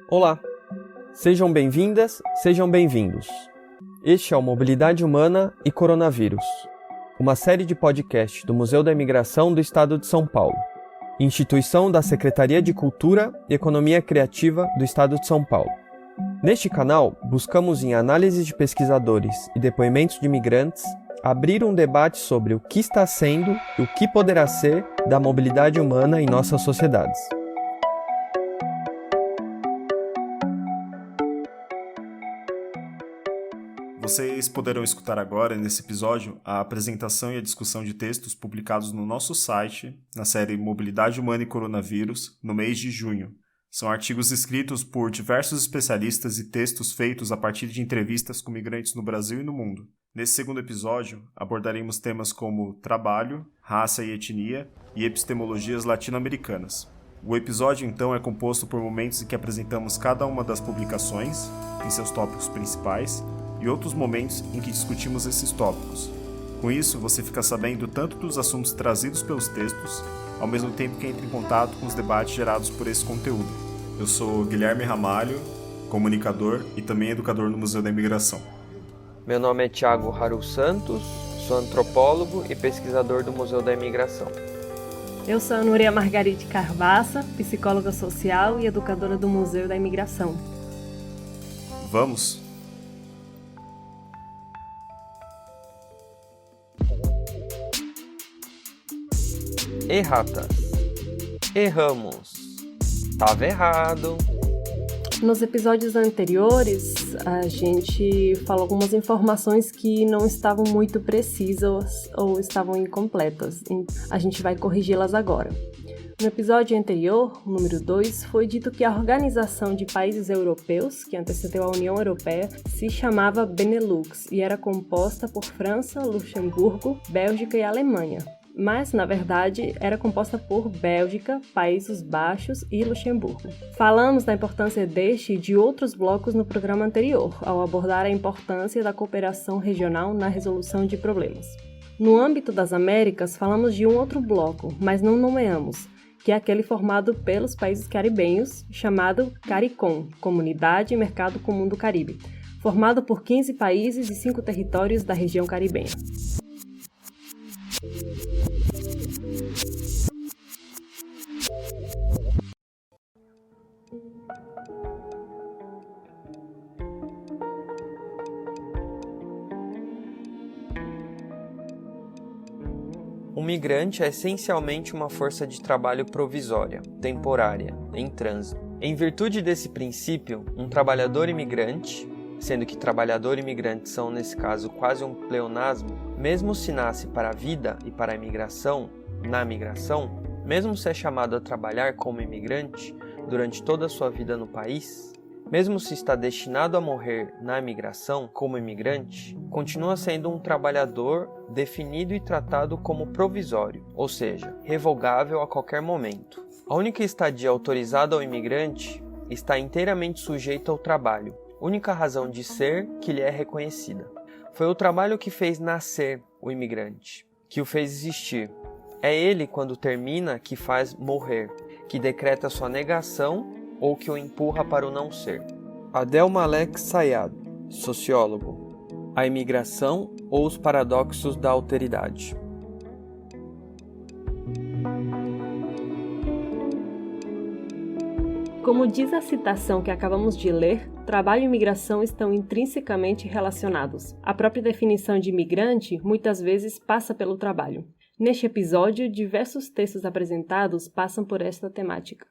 Olá, sejam bem-vindas, sejam bem-vindos. Este é o Mobilidade Humana e Coronavírus, uma série de podcasts do Museu da Imigração do Estado de São Paulo, instituição da Secretaria de Cultura e Economia Criativa do Estado de São Paulo. Neste canal, buscamos em análises de pesquisadores e depoimentos de imigrantes, abrir um debate sobre o que está sendo e o que poderá ser da mobilidade humana em nossas sociedades. Vocês poderão escutar agora, nesse episódio, a apresentação e a discussão de textos publicados no nosso site, na série Mobilidade Humana e Coronavírus, no mês de junho. São artigos escritos por diversos especialistas e textos feitos a partir de entrevistas com migrantes no Brasil e no mundo. Nesse segundo episódio, abordaremos temas como trabalho, raça e etnia e epistemologias latino-americanas. O episódio, então, é composto por momentos em que apresentamos cada uma das publicações, em seus tópicos principais, e outros momentos em que discutimos esses tópicos. Com isso, você fica sabendo tanto dos assuntos trazidos pelos textos, ao mesmo tempo que entra em contato com os debates gerados por esse conteúdo. Eu sou Guilherme Ramalho, comunicador e também educador no Museu da Imigração. Meu nome é Thiago Haru Santos, sou antropólogo e pesquisador do Museu da Imigração. Eu sou a Núria Margaride Carbaça, psicóloga social e educadora do Museu da Imigração. Vamos? Erratas. Erramos. Tava errado. Nos episódios anteriores, a gente falou algumas informações que não estavam muito precisas ou estavam incompletas. A gente vai corrigi-las agora. No episódio anterior, o número 2, foi dito que a Organização de Países Europeus, que antecedeu a União Europeia, se chamava Benelux e era composta por França, Luxemburgo, Bélgica e Alemanha. Mas, na verdade, era composta por Bélgica, Países Baixos e Luxemburgo. Falamos da importância deste e de outros blocos no programa anterior, ao abordar a importância da cooperação regional na resolução de problemas. No âmbito das Américas, falamos de um outro bloco, mas não nomeamos, que é aquele formado pelos países caribenhos, chamado CARICOM, Comunidade e Mercado Comum do Caribe, formado por 15 países e 5 territórios da região caribenha. Um migrante é essencialmente uma força de trabalho provisória, temporária, em trânsito. Em virtude desse princípio, um trabalhador imigrante, sendo que trabalhador e imigrante são, nesse caso, quase um pleonasmo, mesmo se nasce para a vida e para a imigração, na migração, mesmo se é chamado a trabalhar como imigrante durante toda a sua vida no país, mesmo se está destinado a morrer na migração como imigrante, continua sendo um trabalhador definido e tratado como provisório, ou seja, revogável a qualquer momento. A única estadia autorizada ao imigrante está inteiramente sujeita ao trabalho, única razão de ser que lhe é reconhecida. Foi o trabalho que fez nascer o imigrante, que o fez existir. É ele, quando termina, que faz morrer, que decreta sua negação ou que o empurra para o não ser. Adel Malek Sayad, sociólogo. A imigração ou os paradoxos da alteridade. Como diz a citação que acabamos de ler, trabalho e imigração estão intrinsecamente relacionados. A própria definição de imigrante muitas vezes passa pelo trabalho. Neste episódio, diversos textos apresentados passam por esta temática.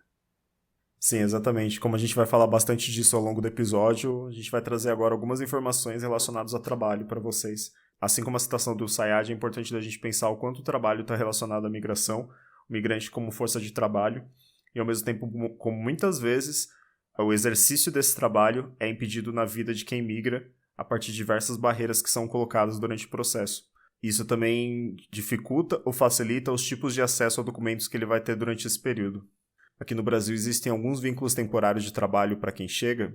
Sim, exatamente. Como a gente vai falar bastante disso ao longo do episódio, a gente vai trazer agora algumas informações relacionadas ao trabalho para vocês. Assim como a citação do Sayad, é importante da gente pensar o quanto o trabalho está relacionado à migração, o migrante como força de trabalho, e ao mesmo tempo, como muitas vezes, o exercício desse trabalho é impedido na vida de quem migra a partir de diversas barreiras que são colocadas durante o processo. Isso também dificulta ou facilita os tipos de acesso a documentos que ele vai ter durante esse período. Aqui no Brasil existem alguns vínculos temporários de trabalho para quem chega,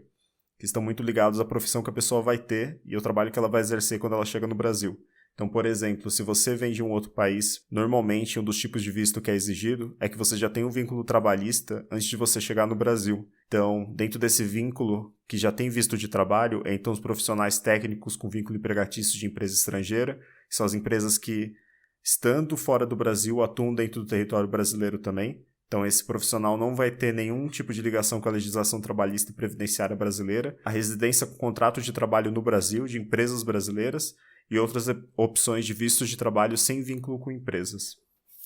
que estão muito ligados à profissão que a pessoa vai ter e ao trabalho que ela vai exercer quando ela chega no Brasil. Então, por exemplo, se você vem de um outro país, normalmente um dos tipos de visto que é exigido é que você já tenha um vínculo trabalhista antes de você chegar no Brasil, Então, dentro desse vínculo que já tem visto de trabalho, entram os profissionais técnicos com vínculo empregatício de empresa estrangeira, que são as empresas que, estando fora do Brasil, atuam dentro do território brasileiro também. Então, esse profissional não vai ter nenhum tipo de ligação com a legislação trabalhista e previdenciária brasileira, a residência com contrato de trabalho no Brasil, de empresas brasileiras, e outras opções de vistos de trabalho sem vínculo com empresas.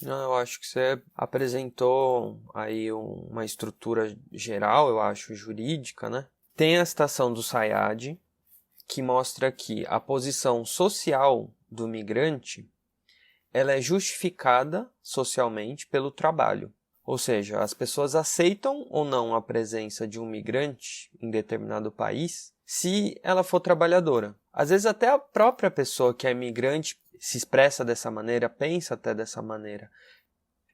Eu acho que você apresentou aí uma estrutura geral, eu acho, jurídica, né? Tem a citação do Sayad, que mostra que a posição social do migrante ela é justificada socialmente pelo trabalho. Ou seja, as pessoas aceitam ou não a presença de um migrante em determinado país se ela for trabalhadora. Às vezes até a própria pessoa que é migrante se expressa dessa maneira, pensa até dessa maneira.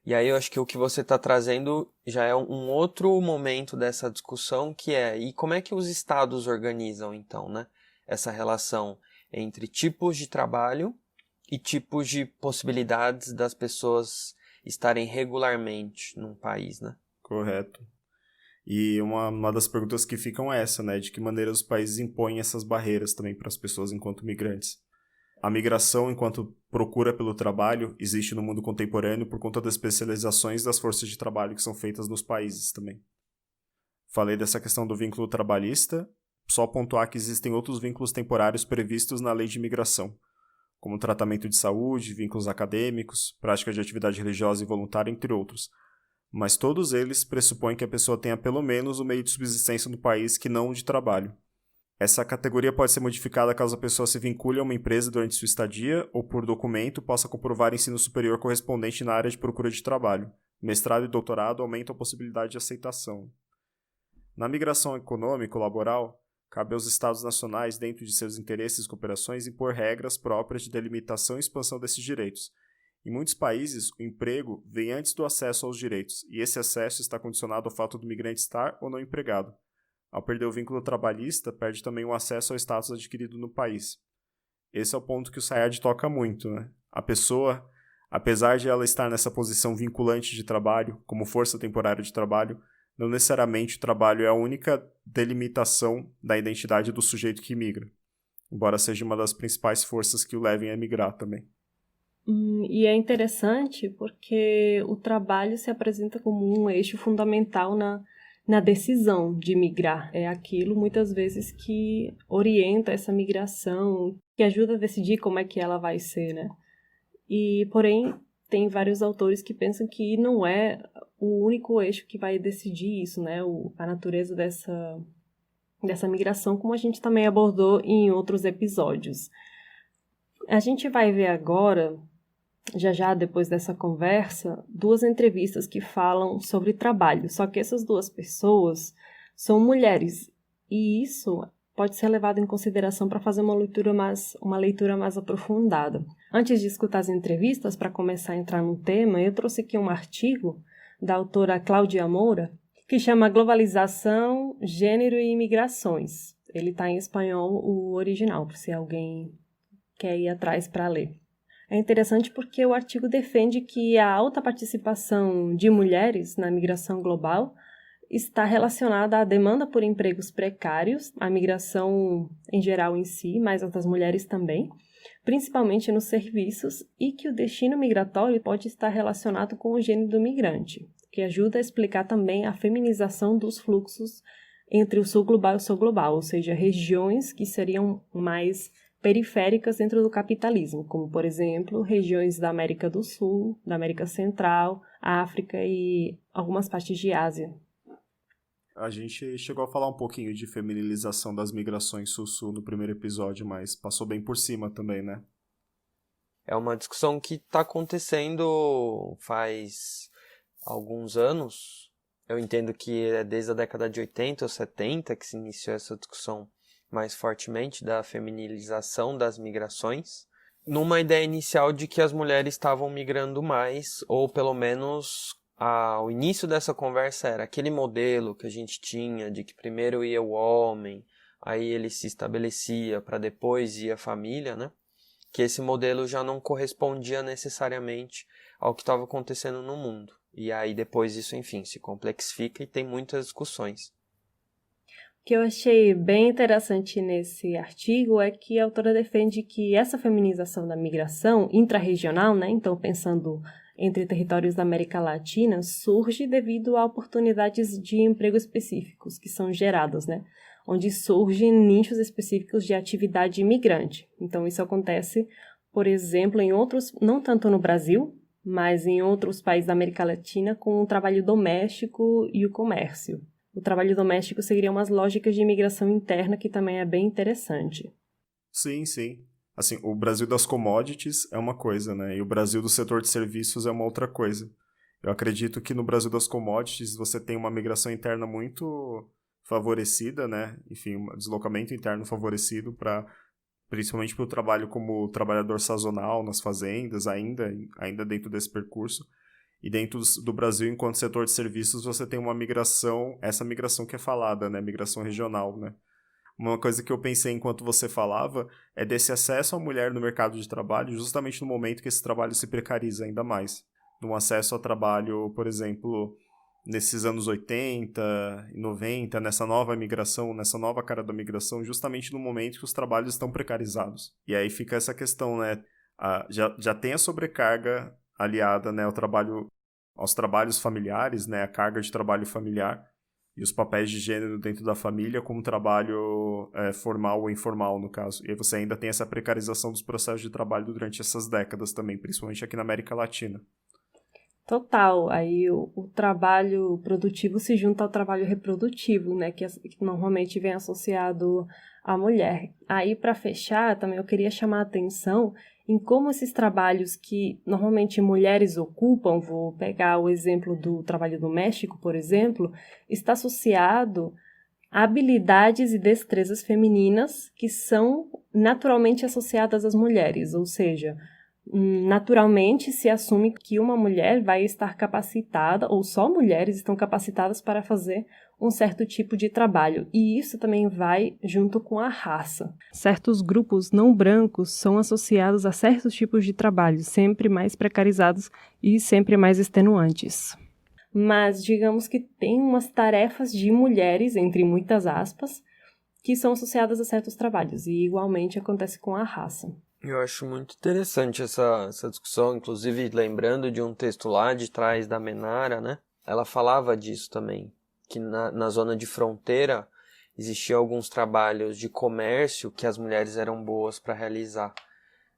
E aí eu acho que o que você está trazendo já é um outro momento dessa discussão, que é, e como é que os estados organizam então, né? Essa relação entre tipos de trabalho e tipos de possibilidades das pessoas estarem regularmente num país, né? Correto. E uma das perguntas que ficam é essa, né? De que maneira os países impõem essas barreiras também para as pessoas enquanto migrantes. A migração enquanto procura pelo trabalho existe no mundo contemporâneo por conta das especializações das forças de trabalho que são feitas nos países também. Falei dessa questão do vínculo trabalhista, só pontuar que existem outros vínculos temporários previstos na lei de imigração, como tratamento de saúde, vínculos acadêmicos, prática de atividade religiosa e voluntária, entre outros. Mas todos eles pressupõem que a pessoa tenha pelo menos um meio de subsistência no país que não o de trabalho. Essa categoria pode ser modificada caso a pessoa se vincule a uma empresa durante sua estadia ou, por documento, possa comprovar ensino superior correspondente na área de procura de trabalho. Mestrado e doutorado aumentam a possibilidade de aceitação. Na migração econômico-laboral, cabe aos Estados nacionais, dentro de seus interesses e cooperações, impor regras próprias de delimitação e expansão desses direitos. Em muitos países, o emprego vem antes do acesso aos direitos, e esse acesso está condicionado ao fato do migrante estar ou não empregado. Ao perder o vínculo trabalhista, perde também o acesso ao status adquirido no país. Esse é o ponto que o Sayad toca muito, né? A pessoa, apesar de ela estar nessa posição vinculante de trabalho, como força temporária de trabalho, não necessariamente o trabalho é a única delimitação da identidade do sujeito que migra, embora seja uma das principais forças que o levem a migrar também. E é interessante porque o trabalho se apresenta como um eixo fundamental na decisão de migrar. É aquilo, muitas vezes, que orienta essa migração, que ajuda a decidir como é que ela vai ser, né? E, porém, tem vários autores que pensam que não é o único eixo que vai decidir isso, né? A natureza dessa migração, como a gente também abordou em outros episódios. A gente vai ver agora, já depois dessa conversa, 2 entrevistas que falam sobre trabalho, só que essas 2 pessoas são mulheres, e isso pode ser levado em consideração para fazer uma leitura mais aprofundada. Antes de escutar as entrevistas, para começar a entrar no tema, eu trouxe aqui um artigo da autora Cláudia Moura, que chama Globalização, Gênero e Imigrações. Ele está em espanhol, o original, se alguém quer ir atrás para ler. É interessante porque o artigo defende que a alta participação de mulheres na migração global está relacionada à demanda por empregos precários, à migração em geral em si, mas as das mulheres também, principalmente nos serviços, e que o destino migratório pode estar relacionado com o gênero do migrante, que ajuda a explicar também a feminização dos fluxos entre o sul global e o sul global, ou seja, regiões que seriam mais periféricas dentro do capitalismo, como, por exemplo, regiões da América do Sul, da América Central, África e algumas partes de Ásia. A gente chegou a falar um pouquinho de feminilização das migrações sul-sul no primeiro episódio, mas passou bem por cima também, né? É uma discussão que está acontecendo faz alguns anos. Eu entendo que é desde a década de 80 ou 70 que se iniciou essa discussão mais fortemente da feminilização das migrações, numa ideia inicial de que as mulheres estavam migrando mais, ou pelo menos o início dessa conversa era aquele modelo que a gente tinha de que primeiro ia o homem, aí ele se estabelecia para depois ir a família, né? Que esse modelo já não correspondia necessariamente ao que estava acontecendo no mundo. E aí depois isso, enfim, se complexifica e tem muitas discussões. O que eu achei bem interessante nesse artigo é que a autora defende que essa feminização da migração intrarregional, né, então pensando entre territórios da América Latina, surge devido a oportunidades de emprego específicos que são geradas, né, onde surgem nichos específicos de atividade imigrante. Então isso acontece, por exemplo, em outros, não tanto no Brasil, mas em outros países da América Latina, com o trabalho doméstico e o comércio. O trabalho doméstico seguiria umas lógicas de imigração interna que também é bem interessante. Sim, sim. Assim, o Brasil das commodities é uma coisa, né? E o Brasil do setor de serviços é uma outra coisa. Eu acredito que no Brasil das commodities você tem uma migração interna muito favorecida, né? Enfim, um deslocamento interno favorecido principalmente para o trabalho como trabalhador sazonal nas fazendas, ainda dentro desse percurso. E dentro do Brasil, enquanto setor de serviços, você tem uma migração, essa migração que é falada, né? Migração regional, né? Uma coisa que eu pensei enquanto você falava é desse acesso à mulher no mercado de trabalho, justamente no momento que esse trabalho se precariza ainda mais. No acesso ao trabalho, por exemplo, nesses anos 80 e 90, nessa nova migração, nessa nova cara da migração, justamente no momento que os trabalhos estão precarizados. E aí fica essa questão, né? Já tem a sobrecarga aliada, né, aos trabalhos familiares, né, a carga de trabalho familiar e os papéis de gênero dentro da família como trabalho formal ou informal, no caso. E aí você ainda tem essa precarização dos processos de trabalho durante essas décadas também, principalmente aqui na América Latina. Total, aí o trabalho produtivo se junta ao trabalho reprodutivo, né, que normalmente vem associado à mulher. Aí, para fechar, também eu queria chamar a atenção em como esses trabalhos que normalmente mulheres ocupam, vou pegar o exemplo do trabalho doméstico, por exemplo, está associado a habilidades e destrezas femininas que são naturalmente associadas às mulheres, ou seja, naturalmente se assume que uma mulher vai estar capacitada, ou só mulheres estão capacitadas para fazer um certo tipo de trabalho, e isso também vai junto com a raça. Certos grupos não brancos são associados a certos tipos de trabalho, sempre mais precarizados e sempre mais extenuantes. Mas digamos que tem umas tarefas de mulheres, entre muitas aspas, que são associadas a certos trabalhos, e igualmente acontece com a raça. Eu acho muito interessante essa discussão, inclusive lembrando de um texto lá de trás da Menara, né? Ela falava disso também, que na zona de fronteira existiam alguns trabalhos de comércio que as mulheres eram boas para realizar.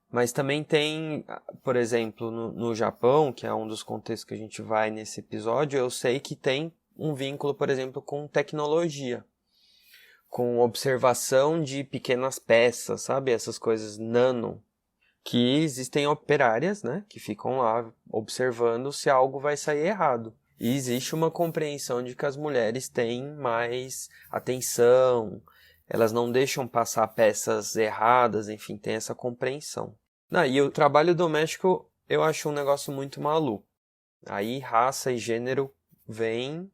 Mas também tem, por exemplo, no Japão, que é um dos contextos que a gente vai nesse episódio, eu sei que tem um vínculo, por exemplo, com tecnologia, com observação de pequenas peças, sabe? Essas coisas nano, que existem operárias, né? Que ficam lá observando se algo vai sair errado. E existe uma compreensão de que as mulheres têm mais atenção, elas não deixam passar peças erradas, enfim, tem essa compreensão. E o trabalho doméstico eu acho um negócio muito maluco. Aí raça e gênero vêm,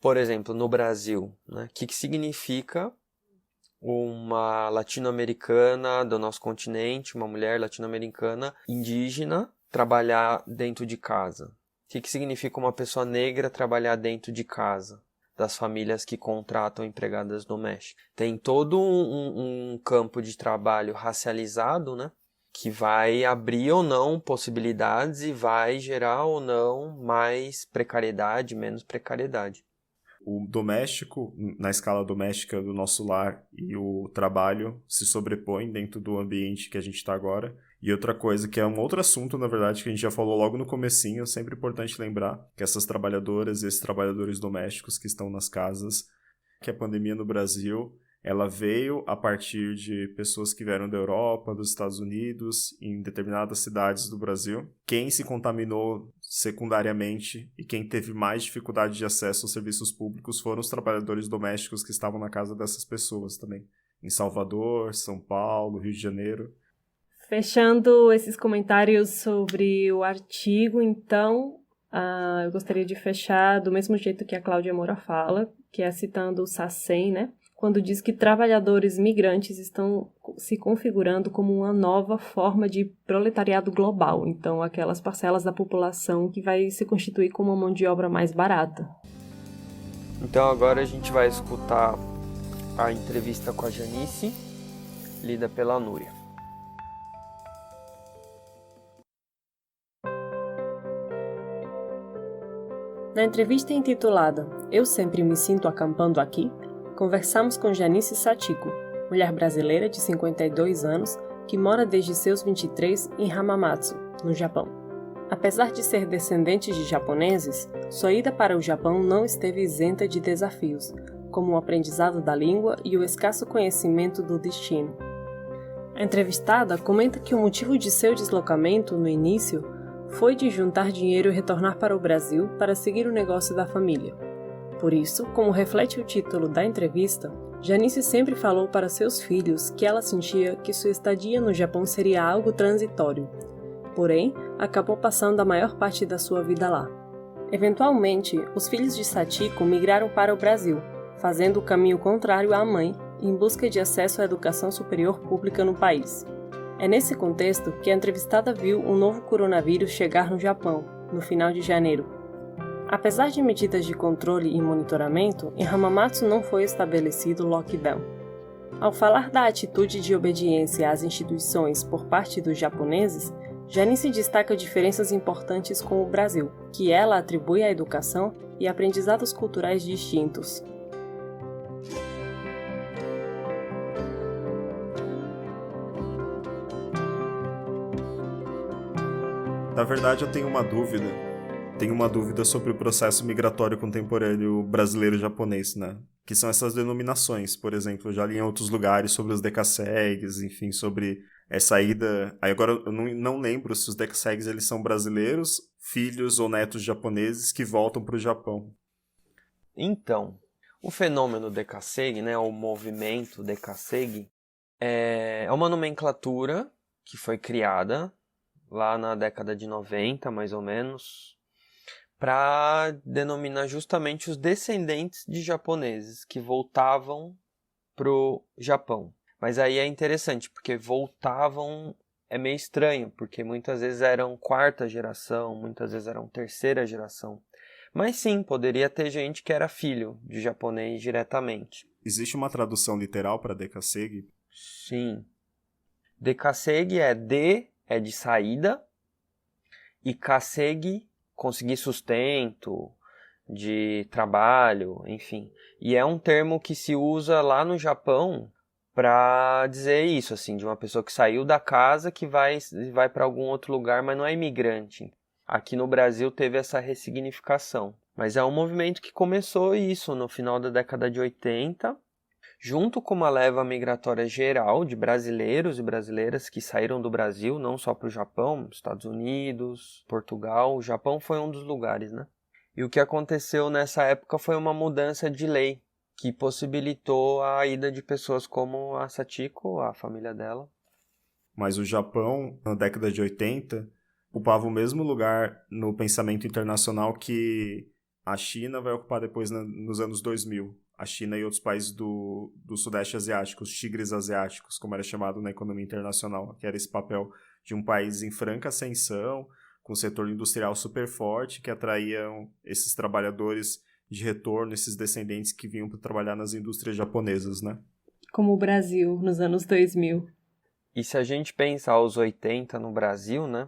por exemplo, no Brasil, né? O que significa uma latino-americana do nosso continente, uma mulher latino-americana indígena trabalhar dentro de casa? O que significa uma pessoa negra trabalhar dentro de casa, das famílias que contratam empregadas domésticas? Tem todo um campo de trabalho racializado, né? Que vai abrir ou não possibilidades e vai gerar ou não mais precariedade, menos precariedade. O doméstico, na escala doméstica do nosso lar, e o trabalho se sobrepõem dentro do ambiente que a gente está agora. E outra coisa, que é um outro assunto, na verdade, que a gente já falou logo no comecinho, é sempre importante lembrar que essas trabalhadoras e esses trabalhadores domésticos que estão nas casas, que a pandemia no Brasil, ela veio a partir de pessoas que vieram da Europa, dos Estados Unidos, em determinadas cidades do Brasil. Quem se contaminou secundariamente e quem teve mais dificuldade de acesso aos serviços públicos foram os trabalhadores domésticos que estavam na casa dessas pessoas também. Em Salvador, São Paulo, Rio de Janeiro. Fechando esses comentários sobre o artigo, então, eu gostaria de fechar do mesmo jeito que a Cláudia Moura fala, que é citando o Sassen, né? Quando diz que trabalhadores migrantes estão se configurando como uma nova forma de proletariado global. Então, aquelas parcelas da população que vai se constituir como uma mão de obra mais barata. Então, agora a gente vai escutar a entrevista com a Janice, lida pela Núria. Na entrevista intitulada Eu Sempre Me Sinto Acampando Aqui, conversamos com Janice Sachiko, mulher brasileira de 52 anos que mora desde seus 23 em Hamamatsu, no Japão. Apesar de ser descendente de japoneses, sua ida para o Japão não esteve isenta de desafios, como o aprendizado da língua e o escasso conhecimento do destino. A entrevistada comenta que o motivo de seu deslocamento, no início, foi de juntar dinheiro e retornar para o Brasil para seguir o negócio da família. Por isso, como reflete o título da entrevista, Janice sempre falou para seus filhos que ela sentia que sua estadia no Japão seria algo transitório. Porém, acabou passando a maior parte da sua vida lá. Eventualmente, os filhos de Sachiko migraram para o Brasil, fazendo o caminho contrário à mãe, em busca de acesso à educação superior pública no país. É nesse contexto que a entrevistada viu o novo coronavírus chegar no Japão, no final de janeiro. Apesar de medidas de controle e monitoramento, em Hamamatsu não foi estabelecido lockdown. Ao falar da atitude de obediência às instituições por parte dos japoneses, Janice destaca diferenças importantes com o Brasil, que ela atribui à educação e aprendizados culturais distintos. Na verdade, eu tenho uma dúvida. Tenho uma dúvida sobre o processo migratório contemporâneo brasileiro-japonês, né? Que são essas denominações. Por exemplo, eu já li em outros lugares sobre os decassegues, enfim, sobre essa ida... Aí agora eu não lembro se os decassegues eles são brasileiros, filhos ou netos japoneses que voltam para o Japão. Então, o fenômeno decassegue, né, o movimento decassegue, é uma nomenclatura que foi criada lá na década de 90, mais ou menos, para denominar justamente os descendentes de japoneses que voltavam para o Japão. Mas aí é interessante, porque voltavam é meio estranho, porque muitas vezes eram quarta geração, muitas vezes eram terceira geração. Mas sim, poderia ter gente que era filho de japonês diretamente. Existe uma tradução literal para decassegue? Sim. Decassegue é de saída, e kasegi, conseguir sustento, de trabalho, enfim. E é um termo que se usa lá no Japão para dizer isso, assim, de uma pessoa que saiu da casa que vai para algum outro lugar, mas não é imigrante. Aqui no Brasil teve essa ressignificação. Mas é um movimento que começou isso no final da década de 80, junto com uma leva migratória geral de brasileiros e brasileiras que saíram do Brasil, não só para o Japão, Estados Unidos, Portugal. O Japão foi um dos lugares, né? E o que aconteceu nessa época foi uma mudança de lei que possibilitou a ida de pessoas como a Sachiko, a família dela. Mas o Japão, na década de 80, ocupava o mesmo lugar no pensamento internacional que a China vai ocupar depois nos anos 2000. A China e outros países do Sudeste Asiático, os tigres asiáticos, como era chamado na economia internacional, que era esse papel de um país em franca ascensão, com um setor industrial super forte, que atraíam esses trabalhadores de retorno, esses descendentes que vinham para trabalhar nas indústrias japonesas, né? Como o Brasil, nos anos 2000. E se a gente pensa aos 80 no Brasil, né,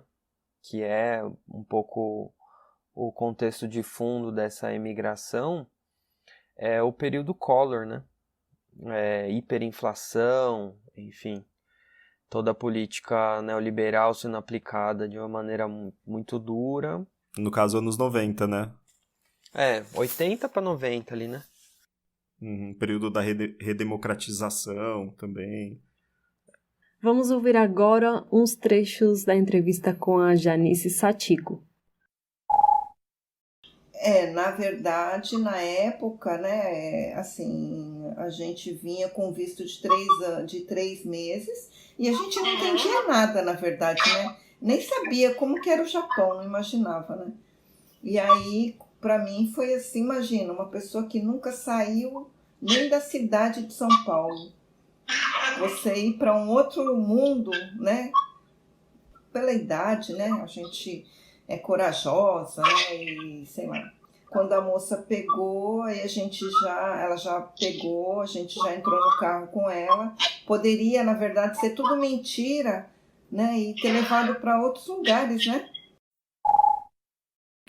que é um pouco o contexto de fundo dessa imigração, é o período Collor, né? Hiperinflação, enfim, toda a política neoliberal sendo aplicada de uma maneira muito dura. No caso, anos 90, né? 80 para 90 ali, né? Período da redemocratização também. Vamos ouvir agora uns trechos da entrevista com a Janice Sachiko. Na verdade, na época, né, assim, a gente vinha com visto de 3 meses e a gente não entendia nada, na verdade, né? Nem sabia como que era o Japão, não imaginava, né? E aí, para mim, foi assim, imagina, uma pessoa que nunca saiu nem da cidade de São Paulo. Você ir para um outro mundo, né? Pela idade, né? A gente é corajosa, né? E sei lá. Quando a moça pegou, aí ela já pegou, a gente já entrou no carro com ela. Poderia, na verdade, ser tudo mentira, né? E ter levado para outros lugares, né?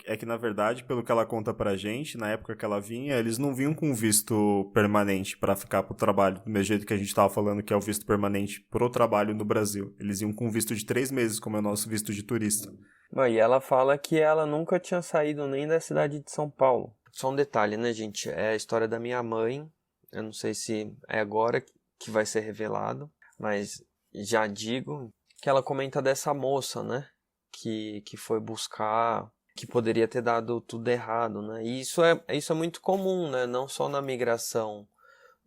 É que, na verdade, pelo que ela conta pra gente, na época que ela vinha, eles não vinham com visto permanente pra ficar pro trabalho, do mesmo jeito que a gente tava falando que é o visto permanente pro trabalho no Brasil. Eles iam com visto de 3 meses, como é o nosso visto de turista. Bom, e ela fala que ela nunca tinha saído nem da cidade de São Paulo. Só um detalhe, né, gente? É a história da minha mãe. Eu não sei se é agora que vai ser revelado, mas já digo que ela comenta dessa moça, né? Que foi buscar, que poderia ter dado tudo errado, né? E isso é muito comum, né? Não só na migração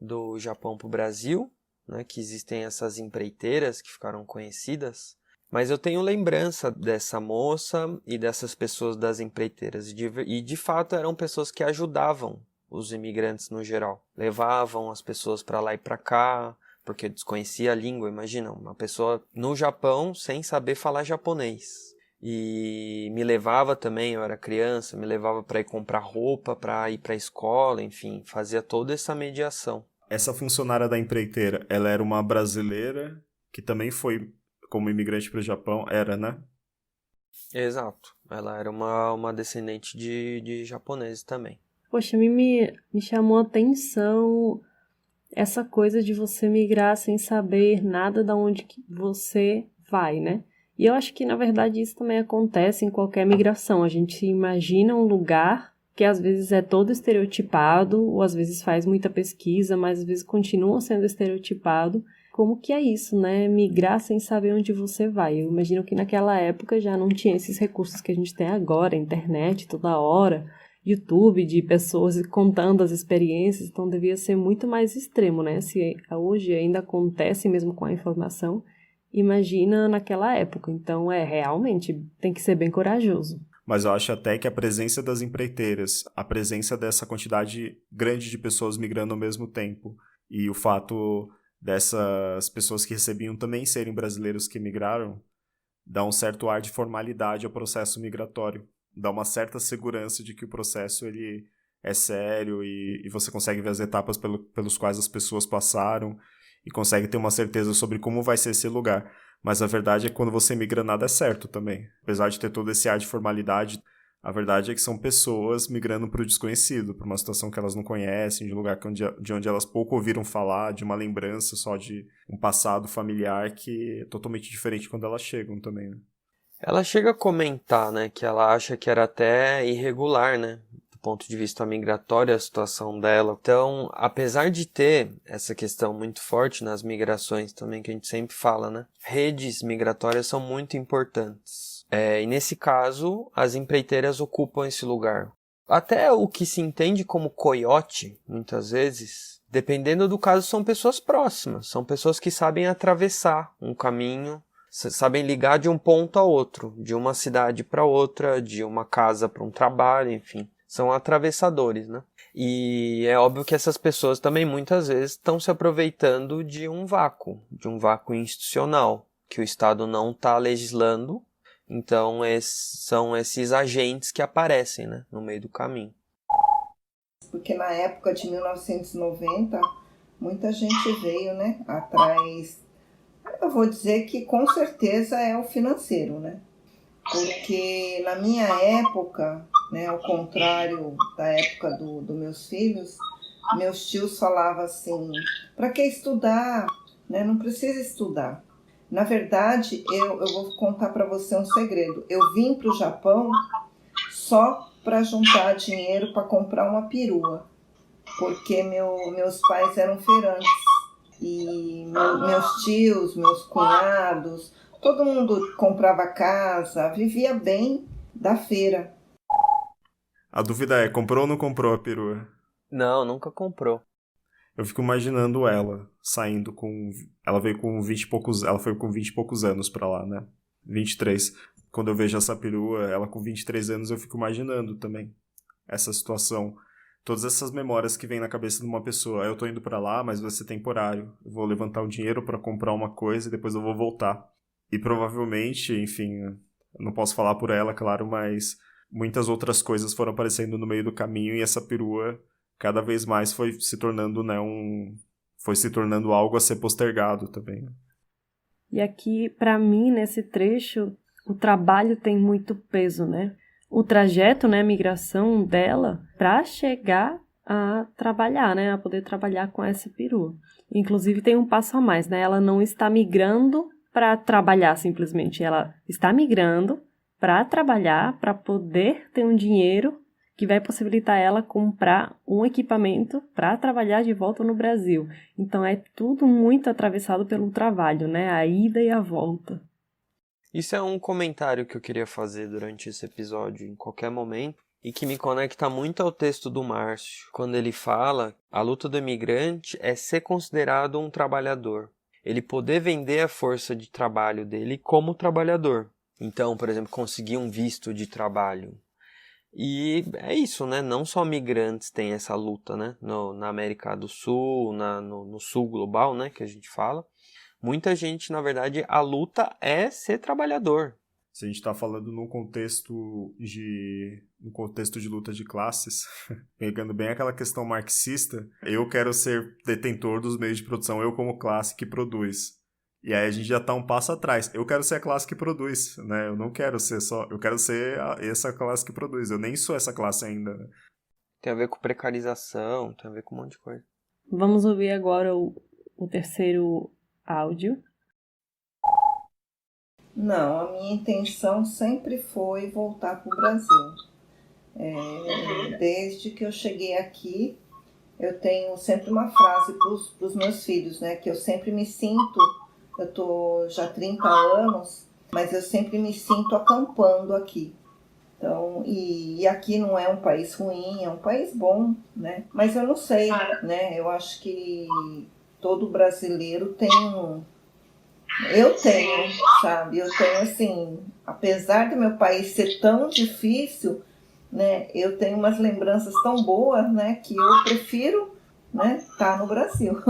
do Japão para o Brasil, né? Que existem essas empreiteiras que ficaram conhecidas, mas eu tenho lembrança dessa moça e dessas pessoas das empreiteiras. E de fato eram pessoas que ajudavam os imigrantes no geral. Levavam as pessoas para lá e para cá, porque desconhecia a língua. Imagina, uma pessoa no Japão sem saber falar japonês. E me levava também, eu era criança, me levava para ir comprar roupa, para ir para a escola, enfim, fazia toda essa mediação. Essa funcionária da empreiteira, ela era uma brasileira que também foi como imigrante para o Japão, era, né? Exato, ela era uma descendente de japoneses também. Poxa, me chamou a atenção essa coisa de você migrar sem saber nada de onde que você vai, né? E eu acho que, na verdade, isso também acontece em qualquer migração. A gente imagina um lugar que às vezes é todo estereotipado, ou às vezes faz muita pesquisa, mas às vezes continua sendo estereotipado. Como que é isso, né? Migrar sem saber onde você vai. Eu imagino que naquela época já não tinha esses recursos que a gente tem agora, internet toda hora, YouTube de pessoas contando as experiências, então devia ser muito mais extremo, né? Se hoje ainda acontece mesmo com a informação, imagina naquela época. Então, realmente tem que ser bem corajoso. Mas eu acho até que a presença das empreiteiras, a presença dessa quantidade grande de pessoas migrando ao mesmo tempo, e o fato dessas pessoas que recebiam também serem brasileiros que migraram, dá um certo ar de formalidade ao processo migratório. Dá uma certa segurança de que o processo ele é sério e você consegue ver as etapas pelos quais as pessoas passaram e consegue ter uma certeza sobre como vai ser esse lugar. Mas a verdade é que quando você migra, nada é certo também. Apesar de ter todo esse ar de formalidade, a verdade é que são pessoas migrando para o desconhecido, para uma situação que elas não conhecem, de um lugar de onde elas pouco ouviram falar, de uma lembrança só de um passado familiar que é totalmente diferente quando elas chegam também, né? Ela chega a comentar, né, que ela acha que era até irregular, né, do ponto de vista migratório a situação dela. Então, apesar de ter essa questão muito forte nas migrações também, que a gente sempre fala, né, redes migratórias são muito importantes. E nesse caso, as empreiteiras ocupam esse lugar. Até o que se entende como coiote, muitas vezes, dependendo do caso, são pessoas próximas. São pessoas que sabem atravessar um caminho, sabem ligar de um ponto a outro, de uma cidade para outra, de uma casa para um trabalho, enfim. São atravessadores, né? E é óbvio que essas pessoas também muitas vezes estão se aproveitando de um vácuo institucional, que o Estado não está legislando. Então, são esses agentes que aparecem, né, no meio do caminho. Porque na época de 1990, muita gente veio, né, atrás. Eu vou dizer que com certeza é o financeiro, né? Porque na minha época, né, ao contrário da época dos meus filhos, meus tios falavam assim, para que estudar? Né? Não precisa estudar. Na verdade, eu vou contar para você um segredo. Eu vim para o Japão só para juntar dinheiro para comprar uma perua, porque meus pais eram feirantes e meus tios, meus cunhados, todo mundo comprava casa, vivia bem da feira. A dúvida é, comprou ou não comprou a perua? Não, nunca comprou. Eu fico imaginando ela saindo com... Ela veio com 20 e poucos... Ela foi com 20 e poucos anos pra lá, né? 23. Quando eu vejo essa perua, ela com 23 anos, eu fico imaginando também essa situação. Todas essas memórias que vêm na cabeça de uma pessoa. Eu tô indo pra lá, mas vai ser temporário. Eu vou levantar o dinheiro pra comprar uma coisa e depois eu vou voltar. E provavelmente, enfim, eu não posso falar por ela, claro, mas muitas outras coisas foram aparecendo no meio do caminho e essa perua cada vez mais foi se tornando, né, foi se tornando algo a ser postergado também. E aqui, para mim, nesse trecho, o trabalho tem muito peso, né? O trajeto, né, a migração dela, para chegar a trabalhar, né, a poder trabalhar com essa perua. Inclusive tem um passo a mais, né? Ela não está migrando para trabalhar simplesmente, ela está migrando para trabalhar, para poder ter um dinheiro que vai possibilitar ela comprar um equipamento para trabalhar de volta no Brasil. Então é tudo muito atravessado pelo trabalho, né? A ida e a volta. Isso é um comentário que eu queria fazer durante esse episódio, em qualquer momento, e que me conecta muito ao texto do Márcio, quando ele fala: a luta do imigrante é ser considerado um trabalhador. Ele poder vender a força de trabalho dele como trabalhador. Então, por exemplo, conseguir um visto de trabalho. E é isso, né? Não só migrantes têm essa luta, né? Na América do Sul, no Sul global, né? Que a gente fala. Muita gente, na verdade, a luta é ser trabalhador. Se a gente está falando num contexto de luta de classes, pegando bem aquela questão marxista, eu quero ser detentor dos meios de produção, eu como classe que produz. E aí a gente já está um passo atrás. Eu quero ser a classe que produz, né? Eu não quero ser só... Eu quero ser essa classe que produz. Eu nem sou essa classe ainda, né? Tem a ver com precarização, tem a ver com um monte de coisa. Vamos ouvir agora o terceiro áudio. Não, a minha intenção sempre foi voltar para o Brasil. Desde que eu cheguei aqui, eu tenho sempre uma frase para os meus filhos, né? Que eu sempre me sinto... Eu estou já há 30 anos, mas eu sempre me sinto acampando aqui. Então, e aqui não é um país ruim, é um país bom, né? Mas eu não sei, né? Eu acho que todo brasileiro tem Eu tenho, sabe? Eu tenho, assim, apesar do meu país ser tão difícil, né? Eu tenho umas lembranças tão boas, né? Que eu prefiro, né? Estar no Brasil.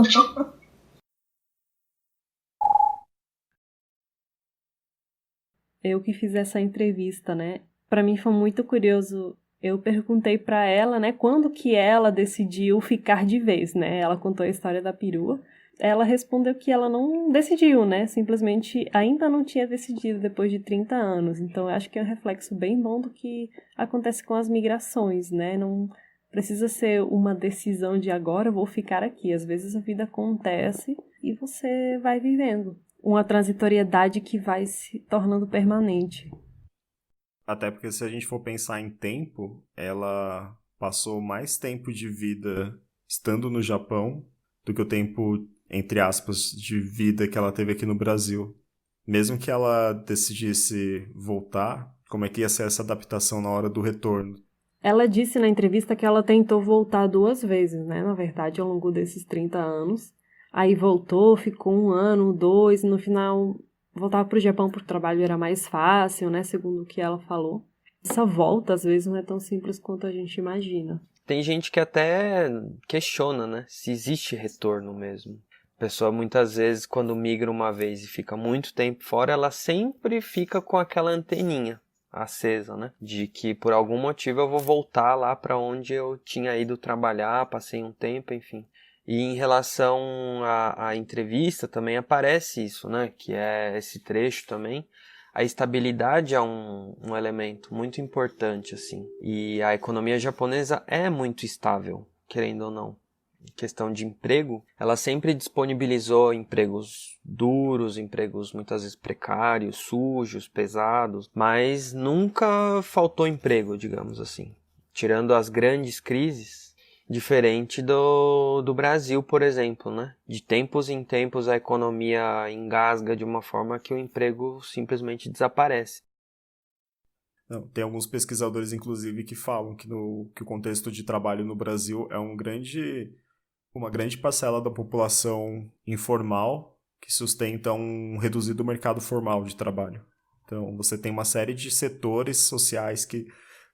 Eu que fiz essa entrevista, né? Para mim foi muito curioso. Eu perguntei para ela, né, quando que ela decidiu ficar de vez, né? Ela contou a história da perua. Ela respondeu que ela não decidiu, né? Simplesmente ainda não tinha decidido depois de 30 anos. Então eu acho que é um reflexo bem bom do que acontece com as migrações, né? Não precisa ser uma decisão de agora eu vou ficar aqui. Às vezes a vida acontece e você vai vivendo. Uma transitoriedade que vai se tornando permanente. Até porque se a gente for pensar em tempo, ela passou mais tempo de vida estando no Japão do que o tempo, entre aspas, de vida que ela teve aqui no Brasil. Mesmo que ela decidisse voltar, como é que ia ser essa adaptação na hora do retorno? Ela disse na entrevista que ela tentou voltar 2 vezes, né? Na verdade, ao longo desses 30 anos. Aí voltou, ficou 1 ano, 2, e no final voltava para o Japão porque o trabalho era mais fácil, né? Segundo o que ela falou. Essa volta, às vezes, não é tão simples quanto a gente imagina. Tem gente que até questiona, né? Se existe retorno mesmo. A pessoa, muitas vezes, quando migra uma vez e fica muito tempo fora, ela sempre fica com aquela anteninha acesa, né? De que, por algum motivo, eu vou voltar lá para onde eu tinha ido trabalhar, passei um tempo, enfim. E em relação à entrevista também aparece isso, né? Que é esse trecho também. A estabilidade é um elemento muito importante, assim. E a economia japonesa é muito estável, querendo ou não. Em questão de emprego, ela sempre disponibilizou empregos duros, empregos muitas vezes precários, sujos, pesados, mas nunca faltou emprego, digamos assim. Tirando as grandes crises, diferente do Brasil, por exemplo, né? De tempos em tempos a economia engasga de uma forma que o emprego simplesmente desaparece. Não, tem alguns pesquisadores, inclusive, que falam que o contexto de trabalho no Brasil é uma grande parcela da população informal que sustenta um reduzido mercado formal de trabalho. Então, você tem uma série de setores sociais que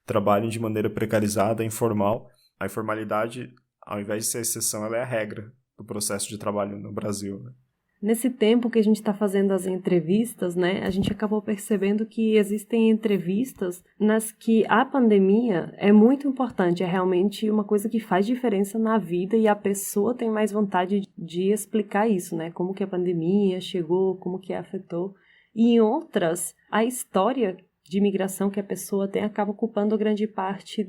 trabalham de maneira precarizada, informal. A informalidade, ao invés de ser a exceção, ela é a regra do processo de trabalho no Brasil, né? Nesse tempo que a gente está fazendo as entrevistas, né, a gente acabou percebendo que existem entrevistas nas que a pandemia é muito importante, é realmente uma coisa que faz diferença na vida e a pessoa tem mais vontade de explicar isso, né, como que a pandemia chegou, como que afetou. E em outras, a história de imigração que a pessoa tem acaba ocupando grande parte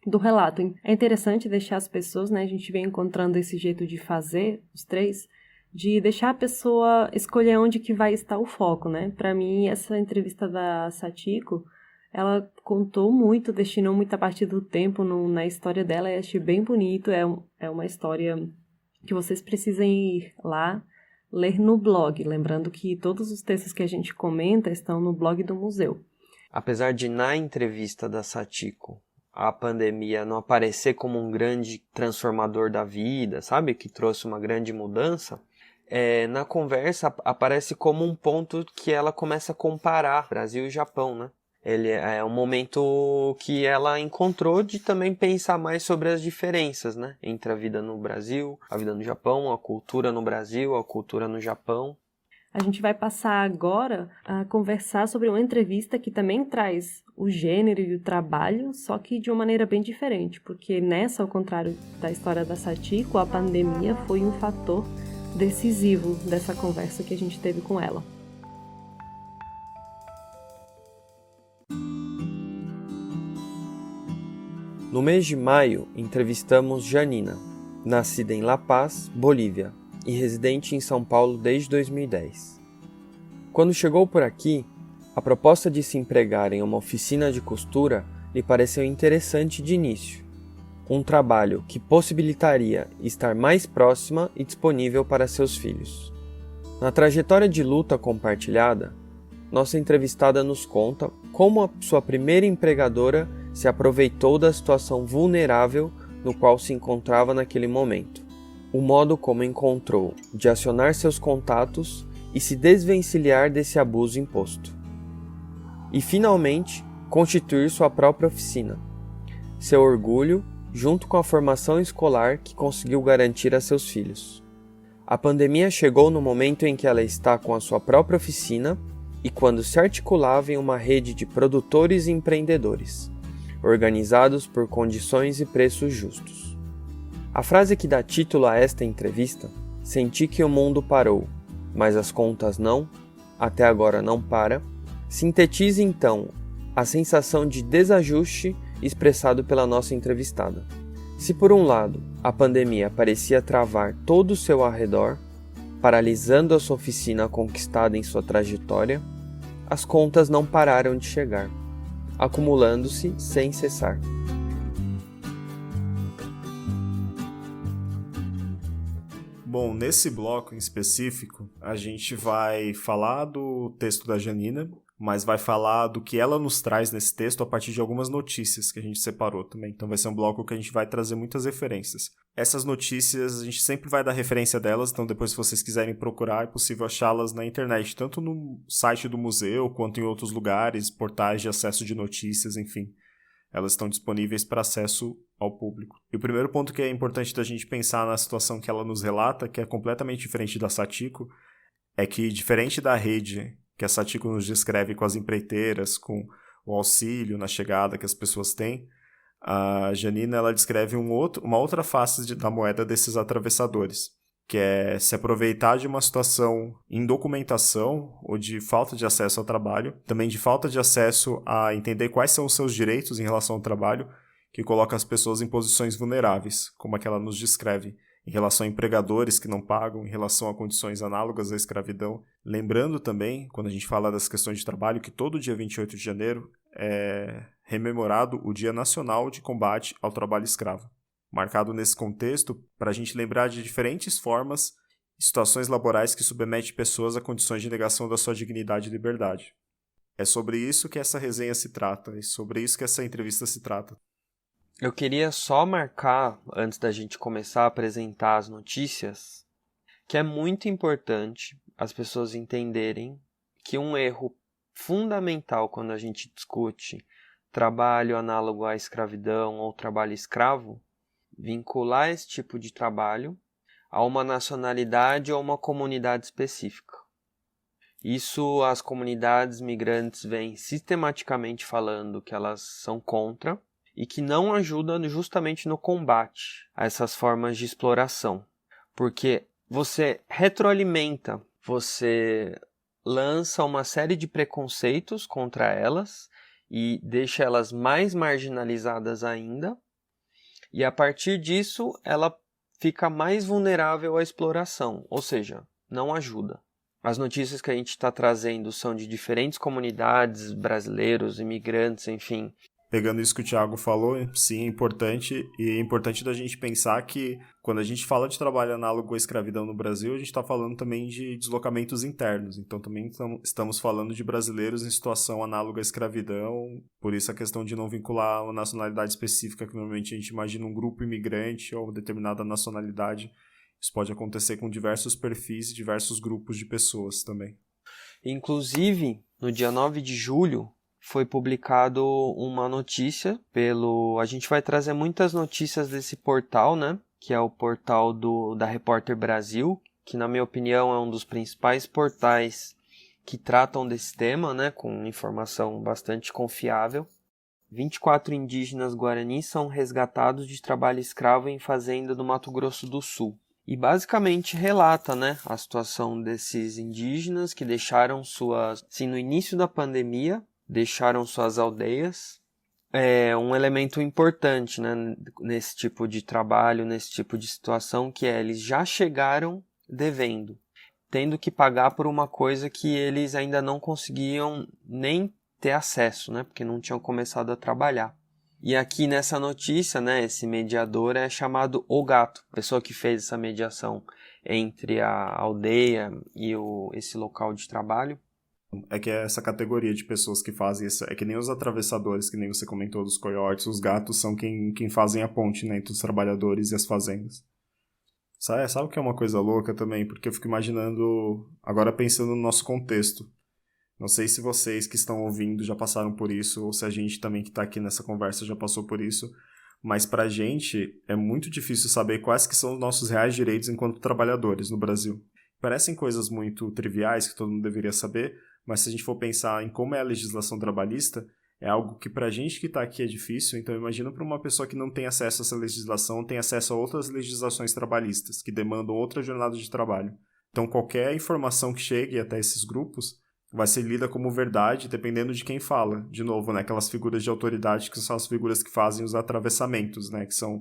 do relato. É interessante deixar as pessoas, né, a gente vem encontrando esse jeito de fazer, os três, de deixar a pessoa escolher onde que vai estar o foco, né? Para mim, essa entrevista da Satiko, ela contou muito, destinou muita parte do tempo na história dela, e achei bem bonito, é uma história que vocês precisam ir lá ler no blog, lembrando que todos os textos que a gente comenta estão no blog do museu. Apesar de na entrevista da Satiko a pandemia não aparecer como um grande transformador da vida, sabe? Que trouxe uma grande mudança, na conversa aparece como um ponto que ela começa a comparar Brasil e Japão, né? Ele é um momento que ela encontrou de também pensar mais sobre as diferenças, né? Entre a vida no Brasil, a vida no Japão, a cultura no Brasil, a cultura no Japão. A gente vai passar agora a conversar sobre uma entrevista que também traz o gênero e o trabalho, só que de uma maneira bem diferente, porque nessa, ao contrário da história da Satiko, a pandemia foi um fator decisivo dessa conversa que a gente teve com ela. No mês de maio, entrevistamos Janina, nascida em La Paz, Bolívia, e residente em São Paulo desde 2010. Quando chegou por aqui, a proposta de se empregar em uma oficina de costura lhe pareceu interessante de início. Um trabalho que possibilitaria estar mais próxima e disponível para seus filhos. Na trajetória de luta compartilhada, nossa entrevistada nos conta como a sua primeira empregadora se aproveitou da situação vulnerável no qual se encontrava naquele momento. O modo como encontrou de acionar seus contatos e se desvencilhar desse abuso imposto. E, finalmente, constituir sua própria oficina. Seu orgulho, junto com a formação escolar que conseguiu garantir a seus filhos. A pandemia chegou no momento em que ela está com a sua própria oficina e quando se articulava em uma rede de produtores e empreendedores, organizados por condições e preços justos. A frase que dá título a esta entrevista, "Senti que o mundo parou, mas as contas não, até agora não para", sintetiza então a sensação de desajuste expressado pela nossa entrevistada. Se por um lado a pandemia parecia travar todo o seu arredor, paralisando a sua oficina conquistada em sua trajetória, as contas não pararam de chegar, acumulando-se sem cessar. Bom, nesse bloco em específico, a gente vai falar do texto da Janina, mas vai falar do que ela nos traz nesse texto a partir de algumas notícias que a gente separou também. Então vai ser um bloco que a gente vai trazer muitas referências. Essas notícias, a gente sempre vai dar referência delas, então depois se vocês quiserem procurar, é possível achá-las na internet, tanto no site do museu, quanto em outros lugares, portais de acesso de notícias, enfim. Elas estão disponíveis para acesso ao público. E o primeiro ponto que é importante da gente pensar na situação que ela nos relata, que é completamente diferente da Satiko, é que, diferente da rede que a Satiko nos descreve com as empreiteiras, com o auxílio na chegada que as pessoas têm, a Janina ela descreve uma outra face da moeda desses atravessadores, que é se aproveitar de uma situação em documentação ou de falta de acesso ao trabalho, também de falta de acesso a entender quais são os seus direitos em relação ao trabalho, que coloca as pessoas em posições vulneráveis, como a que ela nos descreve, em relação a empregadores que não pagam, em relação a condições análogas à escravidão. Lembrando também, quando a gente fala das questões de trabalho, que todo dia 28 de janeiro é rememorado o Dia Nacional de Combate ao Trabalho Escravo. Marcado nesse contexto, para a gente lembrar de diferentes formas e situações laborais que submetem pessoas a condições de negação da sua dignidade e liberdade. É sobre isso que essa resenha se trata, e sobre isso que essa entrevista se trata. Eu queria só marcar, antes da gente começar a apresentar as notícias, que é muito importante as pessoas entenderem que um erro fundamental quando a gente discute trabalho análogo à escravidão ou trabalho escravo, vincular esse tipo de trabalho a uma nacionalidade ou uma comunidade específica. Isso as comunidades migrantes vêm sistematicamente falando que elas são contra e que não ajuda justamente no combate a essas formas de exploração. Porque você retroalimenta, você lança uma série de preconceitos contra elas e deixa elas mais marginalizadas ainda. E a partir disso, ela fica mais vulnerável à exploração, ou seja, não ajuda. As notícias que a gente está trazendo são de diferentes comunidades, brasileiros, imigrantes, enfim. Pegando isso que o Thiago falou, sim, é importante. E é importante da gente pensar que quando a gente fala de trabalho análogo à escravidão no Brasil, a gente está falando também de deslocamentos internos. Então também estamos falando de brasileiros em situação análoga à escravidão. Por isso a questão de não vincular uma nacionalidade específica, que normalmente a gente imagina um grupo imigrante ou determinada nacionalidade. Isso pode acontecer com diversos perfis e diversos grupos de pessoas também. Inclusive, no dia 9 de julho, foi publicado uma notícia A gente vai trazer muitas notícias desse portal, né? Que é o portal da Repórter Brasil, que na minha opinião é um dos principais portais que tratam desse tema, né? Com informação bastante confiável. 24 indígenas guaranis são resgatados de trabalho escravo em fazenda do Mato Grosso do Sul. E basicamente relata, né, a situação desses indígenas que deixaram no início da pandemia, deixaram suas aldeias. É um elemento importante, né, nesse tipo de trabalho, nesse tipo de situação, que eles já chegaram devendo, tendo que pagar por uma coisa que eles ainda não conseguiam nem ter acesso, né, porque não tinham começado a trabalhar. E aqui nessa notícia, né, esse mediador é chamado O Gato, a pessoa que fez essa mediação entre a aldeia e esse local de trabalho. É que é essa categoria de pessoas que fazem isso, é que nem os atravessadores, que nem você comentou dos coiotes, os gatos são quem fazem a ponte, né, entre os trabalhadores e as fazendas. Sabe o que é uma coisa louca também? Porque eu fico imaginando, agora pensando no nosso contexto. Não sei se vocês que estão ouvindo já passaram por isso, ou se a gente também que está aqui nessa conversa já passou por isso, mas pra gente é muito difícil saber quais que são os nossos reais direitos enquanto trabalhadores no Brasil. Parecem coisas muito triviais que todo mundo deveria saber, mas se a gente for pensar em como é a legislação trabalhista, é algo que pra gente que está aqui é difícil, então imagina para uma pessoa que não tem acesso a essa legislação, tem acesso a outras legislações trabalhistas, que demandam outra jornada de trabalho. Então qualquer informação que chegue até esses grupos vai ser lida como verdade, dependendo de quem fala. De novo, né, aquelas figuras de autoridade que são as figuras que fazem os atravessamentos, né, que são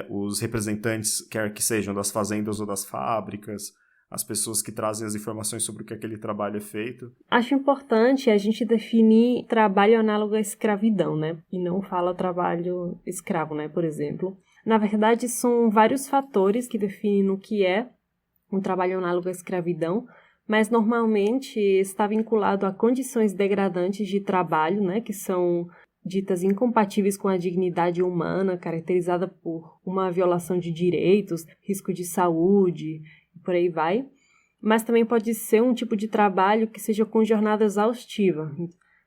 os representantes, quer que sejam das fazendas ou das fábricas, as pessoas que trazem as informações sobre o que aquele trabalho é feito. Acho importante a gente definir trabalho análogo à escravidão, né? E não fala trabalho escravo, né, por exemplo. Na verdade, são vários fatores que definem o que é um trabalho análogo à escravidão, mas normalmente está vinculado a condições degradantes de trabalho, né, que são ditas incompatíveis com a dignidade humana, caracterizada por uma violação de direitos, risco de saúde, e por aí vai. Mas também pode ser um tipo de trabalho que seja com jornada exaustiva.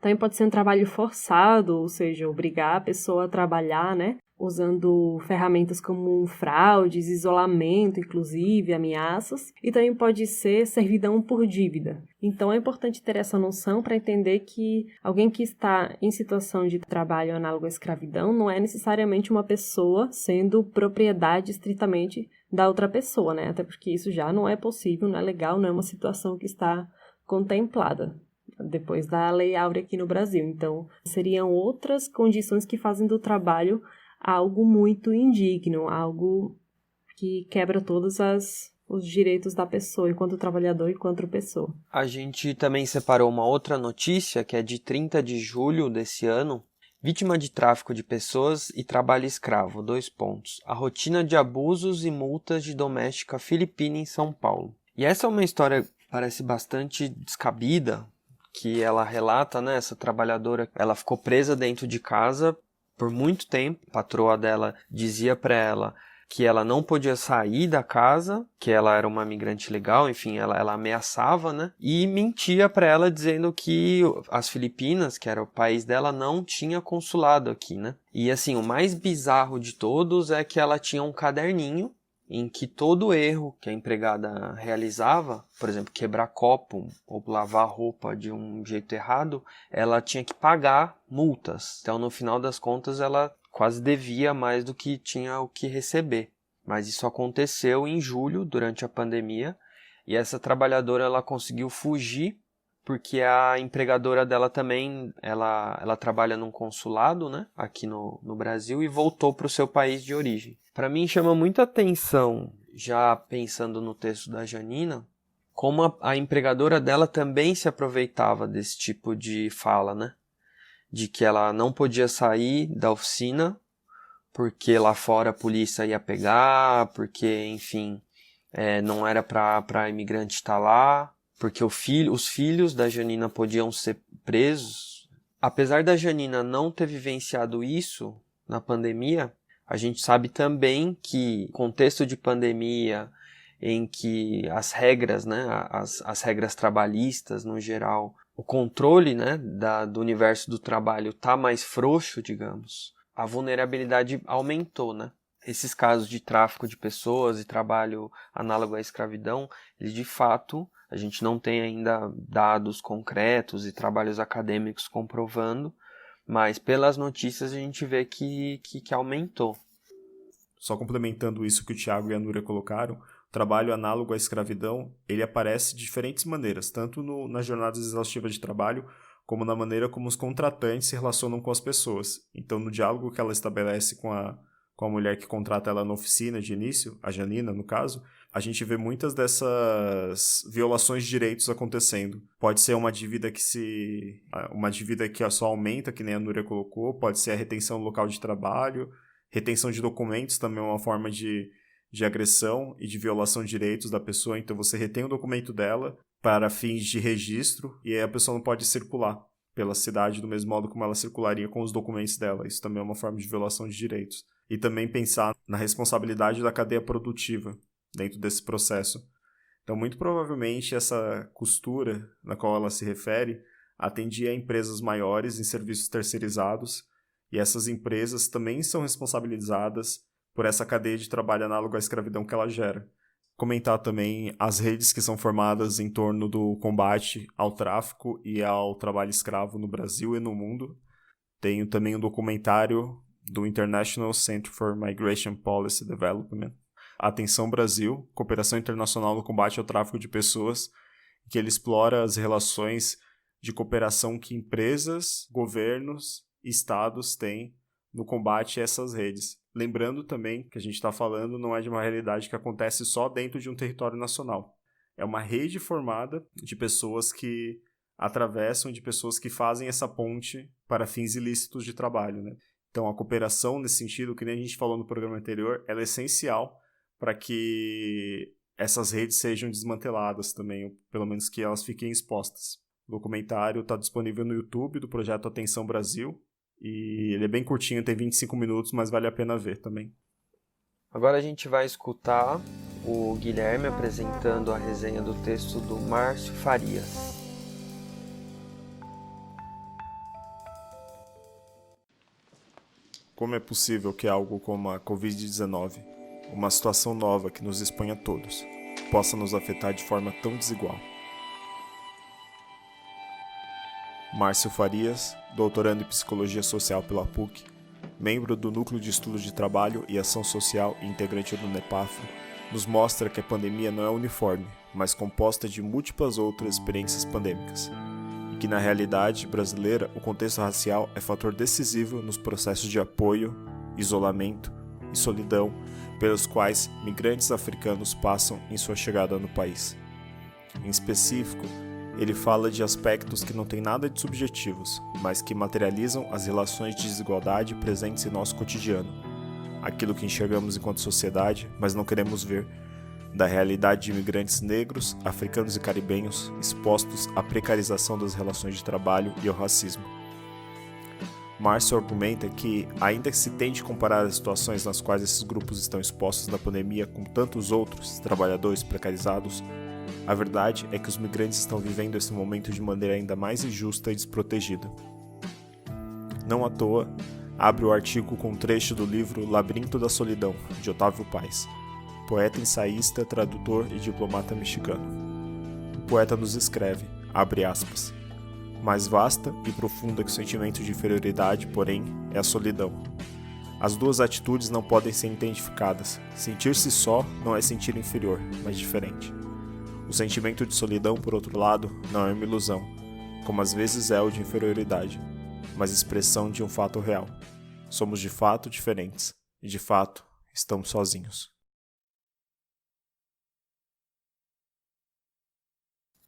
Também pode ser um trabalho forçado, ou seja, obrigar a pessoa a trabalhar, né, usando ferramentas como fraudes, isolamento, inclusive, ameaças. E também pode ser servidão por dívida. Então é importante ter essa noção para entender que alguém que está em situação de trabalho análogo à escravidão não é necessariamente uma pessoa sendo propriedade estritamente da outra pessoa, né? Até porque isso já não é possível, não é legal, não é uma situação que está contemplada depois da Lei Áurea aqui no Brasil. Então, seriam outras condições que fazem do trabalho algo muito indigno, algo que quebra todos os direitos da pessoa, enquanto trabalhador e enquanto pessoa. A gente também separou uma outra notícia, que é de 30 de julho desse ano. Vítima de tráfico de pessoas e trabalho escravo, 2 pontos. A rotina de abusos e multas de doméstica filipina em São Paulo. E essa é uma história que parece bastante descabida, que ela relata, né, essa trabalhadora, ela ficou presa dentro de casa por muito tempo. A patroa dela dizia para ela que ela não podia sair da casa, que ela era uma migrante legal, enfim, ela ameaçava, né? E mentia para ela dizendo que as Filipinas, que era o país dela, não tinha consulado aqui, né? E assim, o mais bizarro de todos é que ela tinha um caderninho em que todo erro que a empregada realizava, por exemplo, quebrar copo ou lavar roupa de um jeito errado, ela tinha que pagar multas. Então, no final das contas, ela quase devia mais do que tinha o que receber. Mas isso aconteceu em julho, durante a pandemia, e essa trabalhadora ela conseguiu fugir porque a empregadora dela também, ela trabalha num consulado, né, aqui no Brasil, e voltou para o seu país de origem. Para mim chama muita atenção, já pensando no texto da Janina, como a empregadora dela também se aproveitava desse tipo de fala, né, de que ela não podia sair da oficina porque lá fora a polícia ia pegar, porque, enfim, não era para imigrante estar lá, porque os filhos da Janina podiam ser presos. Apesar da Janina não ter vivenciado isso na pandemia, a gente sabe também que contexto de pandemia, em que as regras, né, as regras trabalhistas no geral, o controle, né, do universo do trabalho está mais frouxo, digamos, a vulnerabilidade aumentou, né? Esses casos de tráfico de pessoas e trabalho análogo à escravidão, eles de fato, a gente não tem ainda dados concretos e trabalhos acadêmicos comprovando, mas pelas notícias a gente vê que aumentou. Só complementando isso que o Thiago e a Núria colocaram, o trabalho análogo à escravidão, ele aparece de diferentes maneiras, tanto nas jornadas exaustivas de trabalho, como na maneira como os contratantes se relacionam com as pessoas. Então, no diálogo que ela estabelece com a mulher que contrata ela na oficina de início, a Janina, no caso, a gente vê muitas dessas violações de direitos acontecendo. Pode ser uma dívida que só aumenta, que nem a Núria colocou, pode ser a retenção do local de trabalho, retenção de documentos também é uma forma de agressão e de violação de direitos da pessoa. Então você retém o documento dela para fins de registro e aí a pessoa não pode circular pela cidade do mesmo modo como ela circularia com os documentos dela. Isso também é uma forma de violação de direitos. E também pensar na responsabilidade da cadeia produtiva dentro desse processo. Então, muito provavelmente, essa costura na qual ela se refere atendia a empresas maiores em serviços terceirizados, e essas empresas também são responsabilizadas por essa cadeia de trabalho análoga à escravidão que ela gera. Comentar também as redes que são formadas em torno do combate ao tráfico e ao trabalho escravo no Brasil e no mundo. Tenho também um documentário do International Center for Migration Policy Development, Atenção Brasil, Cooperação Internacional no Combate ao Tráfico de Pessoas, que ele explora as relações de cooperação que empresas, governos e estados têm no combate a essas redes. Lembrando também que a gente está falando não é de uma realidade que acontece só dentro de um território nacional. É uma rede formada de pessoas que atravessam, de pessoas que fazem essa ponte para fins ilícitos de trabalho, né? Então a cooperação nesse sentido, que nem a gente falou no programa anterior, ela é essencial para que essas redes sejam desmanteladas também, ou pelo menos que elas fiquem expostas. O documentário está disponível no YouTube do projeto Atenção Brasil, e ele é bem curtinho, tem 25 minutos, mas vale a pena ver também. Agora a gente vai escutar o Guilherme apresentando a resenha do texto do Márcio Farias. Como é possível que algo como a Covid-19, uma situação nova que nos expõe a todos, possa nos afetar de forma tão desigual? Márcio Farias, doutorando em Psicologia Social pela PUC, membro do Núcleo de Estudos de Trabalho e Ação Social e integrante do NEPAFRO, nos mostra que a pandemia não é uniforme, mas composta de múltiplas outras experiências pandêmicas, e que na realidade brasileira o contexto racial é fator decisivo nos processos de apoio, isolamento e solidão pelos quais migrantes africanos passam em sua chegada no país. Em específico, ele fala de aspectos que não têm nada de subjetivos, mas que materializam as relações de desigualdade presentes em nosso cotidiano, aquilo que enxergamos enquanto sociedade, mas não queremos ver, da realidade de imigrantes negros, africanos e caribenhos expostos à precarização das relações de trabalho e ao racismo. Márcio argumenta que, ainda que se tente comparar as situações nas quais esses grupos estão expostos na pandemia com tantos outros trabalhadores precarizados, a verdade é que os migrantes estão vivendo esse momento de maneira ainda mais injusta e desprotegida. Não à toa, abre o artigo com um trecho do livro Labirinto da Solidão, de Otávio Paz, poeta, ensaísta, tradutor e diplomata mexicano. O poeta nos escreve, abre aspas, mais vasta e profunda que o sentimento de inferioridade, porém, é a solidão. As duas atitudes não podem ser identificadas. Sentir-se só não é sentir inferior, mas diferente. O sentimento de solidão, por outro lado, não é uma ilusão, como às vezes é o de inferioridade, mas expressão de um fato real. Somos de fato diferentes, e de fato estamos sozinhos.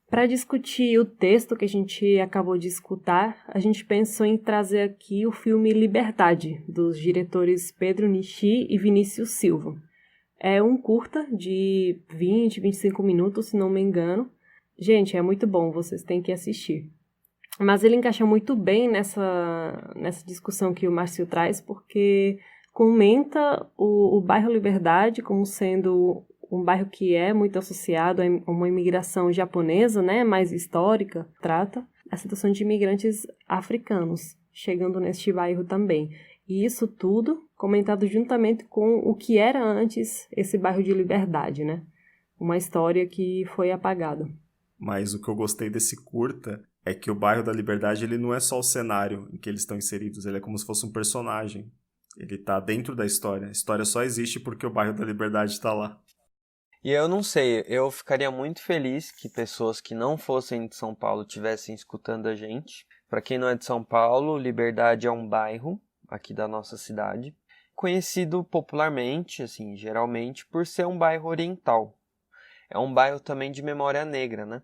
Para discutir o texto que a gente acabou de escutar, a gente pensou em trazer aqui o filme Liberdade, dos diretores Pedro Nishi e Vinícius Silva. É um curta de 20, 25 minutos, se não me engano. Gente, é muito bom, vocês têm que assistir. Mas ele encaixa muito bem nessa discussão que o Márcio traz, porque comenta o bairro Liberdade como sendo um bairro que é muito associado a uma imigração japonesa, né, mais histórica, trata a situação de imigrantes africanos chegando neste bairro também. E isso tudo comentado juntamente com o que era antes esse bairro de Liberdade, né? Uma história que foi apagada. Mas o que eu gostei desse curta é que o bairro da Liberdade ele não é só o cenário em que eles estão inseridos, ele é como se fosse um personagem. Ele está dentro da história. A história só existe porque o bairro da Liberdade está lá. E eu não sei, eu ficaria muito feliz que pessoas que não fossem de São Paulo estivessem escutando a gente. Para quem não é de São Paulo, Liberdade é um bairro aqui da nossa cidade, conhecido popularmente, assim, geralmente, por ser um bairro oriental. É um bairro também de memória negra, né?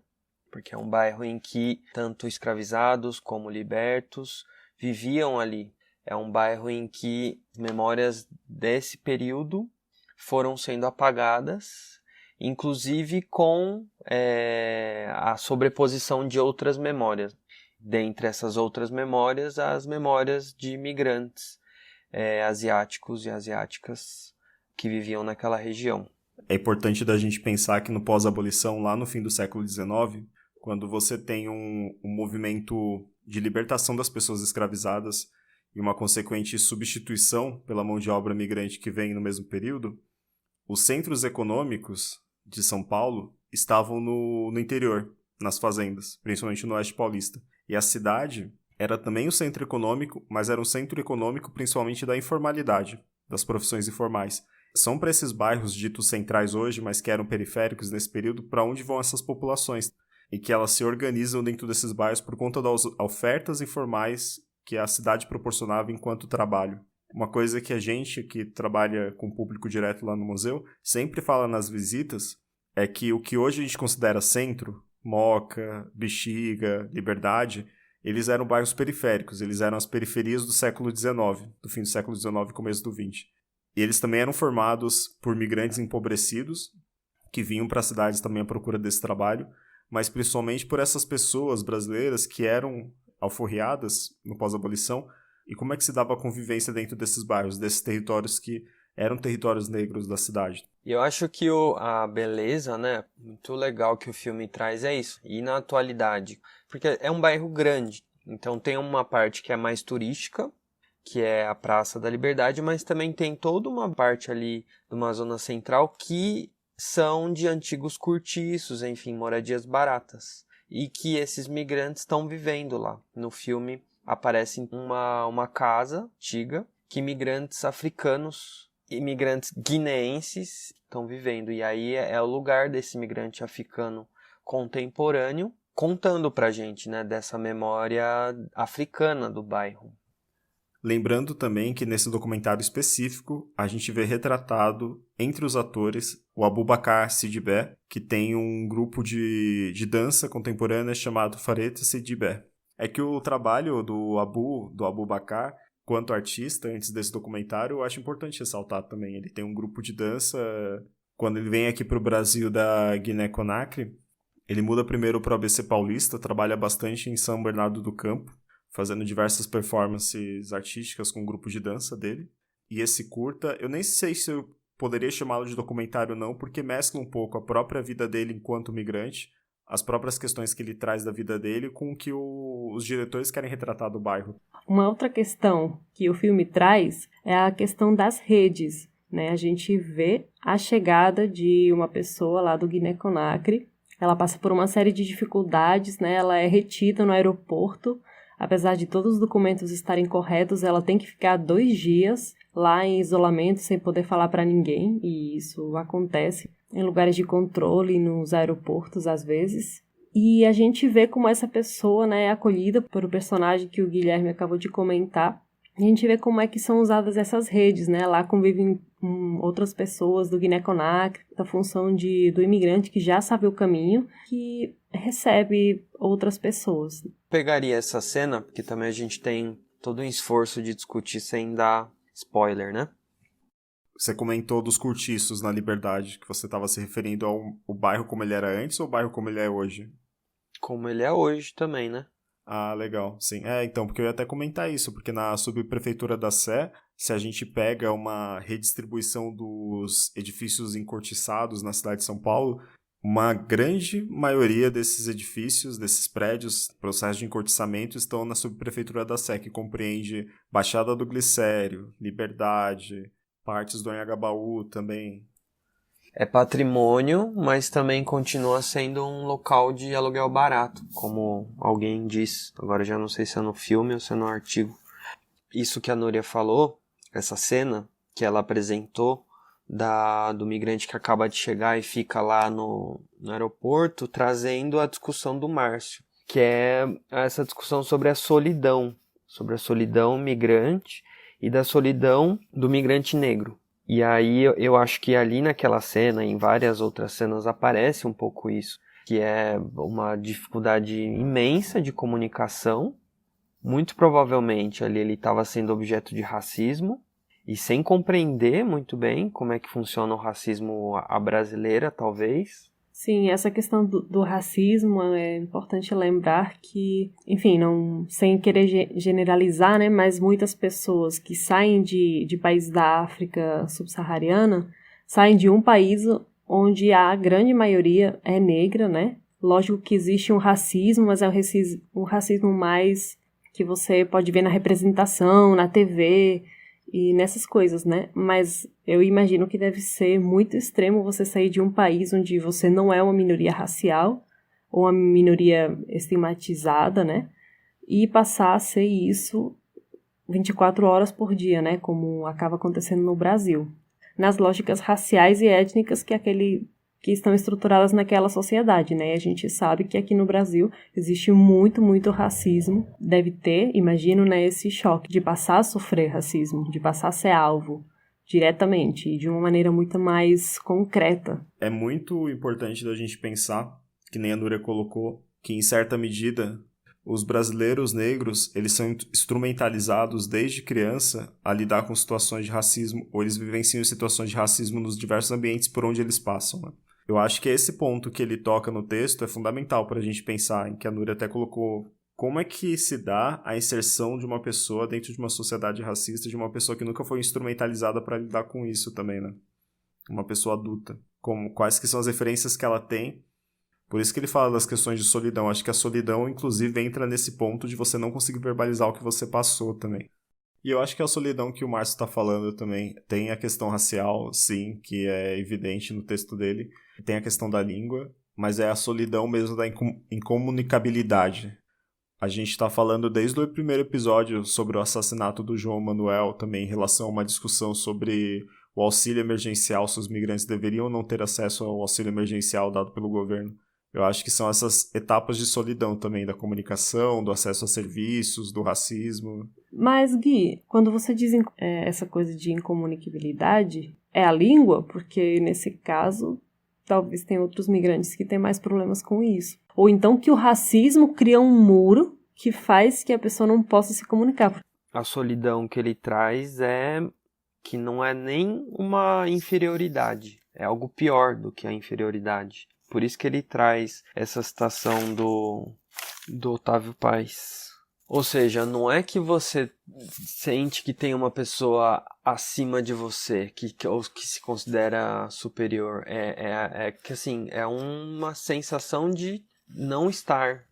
Porque é um bairro em que tanto escravizados como libertos viviam ali. É um bairro em que memórias desse período foram sendo apagadas, inclusive com a sobreposição de outras memórias. Dentre essas outras memórias, as memórias de imigrantes asiáticos e asiáticas que viviam naquela região. É importante da gente pensar que no pós-abolição, lá no fim do século XIX, quando você tem um movimento de libertação das pessoas escravizadas e uma consequente substituição pela mão de obra migrante que vem no mesmo período, os centros econômicos de São Paulo estavam no interior, nas fazendas, principalmente no oeste paulista. E a cidade era também o centro econômico, mas era um centro econômico principalmente da informalidade, das profissões informais. São para esses bairros ditos centrais hoje, mas que eram periféricos nesse período, para onde vão essas populações. E que elas se organizam dentro desses bairros por conta das ofertas informais que a cidade proporcionava enquanto trabalho. Uma coisa que a gente que trabalha com público direto lá no museu sempre fala nas visitas é que o que hoje a gente considera centro, Moca, Bexiga, Liberdade, eles eram bairros periféricos, eles eram as periferias do século XIX, do fim do século XIX e começo do XX. E eles também eram formados por migrantes empobrecidos, que vinham para as cidades também à procura desse trabalho, mas principalmente por essas pessoas brasileiras que eram alforriadas no pós-abolição. E como é que se dava a convivência dentro desses bairros, desses territórios que eram territórios negros da cidade? E eu acho que a beleza, né, muito legal que o filme traz é isso. E na atualidade, porque é um bairro grande, então tem uma parte que é mais turística, que é a Praça da Liberdade, mas também tem toda uma parte ali de uma zona central que são de antigos cortiços, enfim, moradias baratas. E que esses migrantes estão vivendo lá. No filme aparece uma casa antiga que imigrantes africanos, imigrantes guineenses estão vivendo. E aí é o lugar desse imigrante africano contemporâneo contando pra gente, né, dessa memória africana do bairro. Lembrando também que nesse documentário específico, a gente vê retratado entre os atores o Abubakar Sidibé, que tem um grupo de dança contemporânea chamado Farete Sidibé. É que o trabalho do Abubakar, quanto artista, antes desse documentário, eu acho importante ressaltar também. Ele tem um grupo de dança, quando ele vem aqui para o Brasil da Guiné-Conakry, ele muda primeiro para o ABC Paulista, trabalha bastante em São Bernardo do Campo, fazendo diversas performances artísticas com o grupo de dança dele. E esse curta, eu nem sei se eu poderia chamá-lo de documentário ou não, porque mescla um pouco a própria vida dele enquanto migrante, as próprias questões que ele traz da vida dele com o que os diretores querem retratar do bairro. Uma outra questão que o filme traz é a questão das redes. né, a gente vê a chegada de uma pessoa lá do Guiné-Conakry. Ela passa por uma série de dificuldades, né, ela é retida no aeroporto. Apesar de todos os documentos estarem corretos, ela tem que ficar 2 dias lá em isolamento sem poder falar para ninguém, e isso acontece em lugares de controle, nos aeroportos às vezes. E a gente vê como essa pessoa, né, é acolhida por o personagem que o Guilherme acabou de comentar. A gente vê como é que são usadas essas redes, né? Lá convivem outras pessoas do Guiné-Conakry, da função do imigrante que já sabe o caminho, que recebe outras pessoas. Pegaria essa cena, porque também a gente tem todo um esforço de discutir sem dar spoiler, né? Você comentou dos cortiços na Liberdade, que você estava se referindo ao bairro como ele era antes ou o bairro como ele é hoje? Como ele é hoje também, né? Ah, legal, sim. Então, porque eu ia até comentar isso, porque na subprefeitura da Sé, se a gente pega uma redistribuição dos edifícios encortiçados na cidade de São Paulo, uma grande maioria desses edifícios, desses prédios, processo de encortiçamento, estão na subprefeitura da Sé, que compreende Baixada do Glicério, Liberdade, partes do Anhangabaú também. É patrimônio, mas também continua sendo um local de aluguel barato, como alguém diz. Agora já não sei se é no filme ou se é no artigo. Isso que a Núria falou, essa cena que ela apresentou do migrante que acaba de chegar e fica lá no aeroporto, trazendo a discussão do Márcio, que é essa discussão sobre a solidão migrante e da solidão do migrante negro. E aí eu acho que ali naquela cena, em várias outras cenas, aparece um pouco isso, que é uma dificuldade imensa de comunicação. Muito provavelmente ali ele estava sendo objeto de racismo e sem compreender muito bem como é que funciona o racismo à brasileira, talvez. Sim, essa questão do racismo é importante lembrar que, enfim, não, sem querer generalizar, né, mas muitas pessoas que saem de países da África subsaariana saem de um país onde a grande maioria é negra, né? Lógico que existe um racismo, mas é um racismo mais que você pode ver na representação, na TV e nessas coisas, né? Mas eu imagino que deve ser muito extremo você sair de um país onde você não é uma minoria racial ou uma minoria estigmatizada, né? E passar a ser isso 24 horas por dia, né? Como acaba acontecendo no Brasil. Nas lógicas raciais e étnicas que estão estruturadas naquela sociedade, né? A gente sabe que aqui no Brasil existe muito, muito racismo. Deve ter, imagino, né, esse choque de passar a sofrer racismo, de passar a ser alvo diretamente e de uma maneira muito mais concreta. É muito importante da gente pensar, que nem a Núria colocou, que em certa medida os brasileiros negros, eles são instrumentalizados desde criança a lidar com situações de racismo, ou eles vivenciam situações de racismo nos diversos ambientes por onde eles passam, né? Eu acho que esse ponto que ele toca no texto é fundamental para a gente pensar, em que a Núria até colocou como é que se dá a inserção de uma pessoa dentro de uma sociedade racista, de uma pessoa que nunca foi instrumentalizada para lidar com isso também, né? Uma pessoa adulta. Quais que são as referências que ela tem. Por isso que ele fala das questões de solidão. Acho que a solidão, inclusive, entra nesse ponto de você não conseguir verbalizar o que você passou também. E eu acho que a solidão que o Márcio está falando também tem a questão racial, sim, que é evidente no texto dele. Tem a questão da língua, mas é a solidão mesmo da incomunicabilidade. A gente está falando desde o primeiro episódio sobre o assassinato do João Manuel, também em relação a uma discussão sobre o auxílio emergencial, se os migrantes deveriam ou não ter acesso ao auxílio emergencial dado pelo governo. Eu acho que são essas etapas de solidão também, da comunicação, do acesso a serviços, do racismo. Mas, Gui, quando você diz essa coisa de incomunicabilidade, é a língua? Porque, nesse caso, talvez tenha outros migrantes que têm mais problemas com isso. Ou então que o racismo cria um muro que faz que a pessoa não possa se comunicar. A solidão que ele traz é que não é nem uma inferioridade, é algo pior do que a inferioridade. Por isso que ele traz essa citação do Otávio Paz. Ou seja, não é que você sente que tem uma pessoa acima de você, ou que se considera superior. É que assim, é uma sensação de não estar.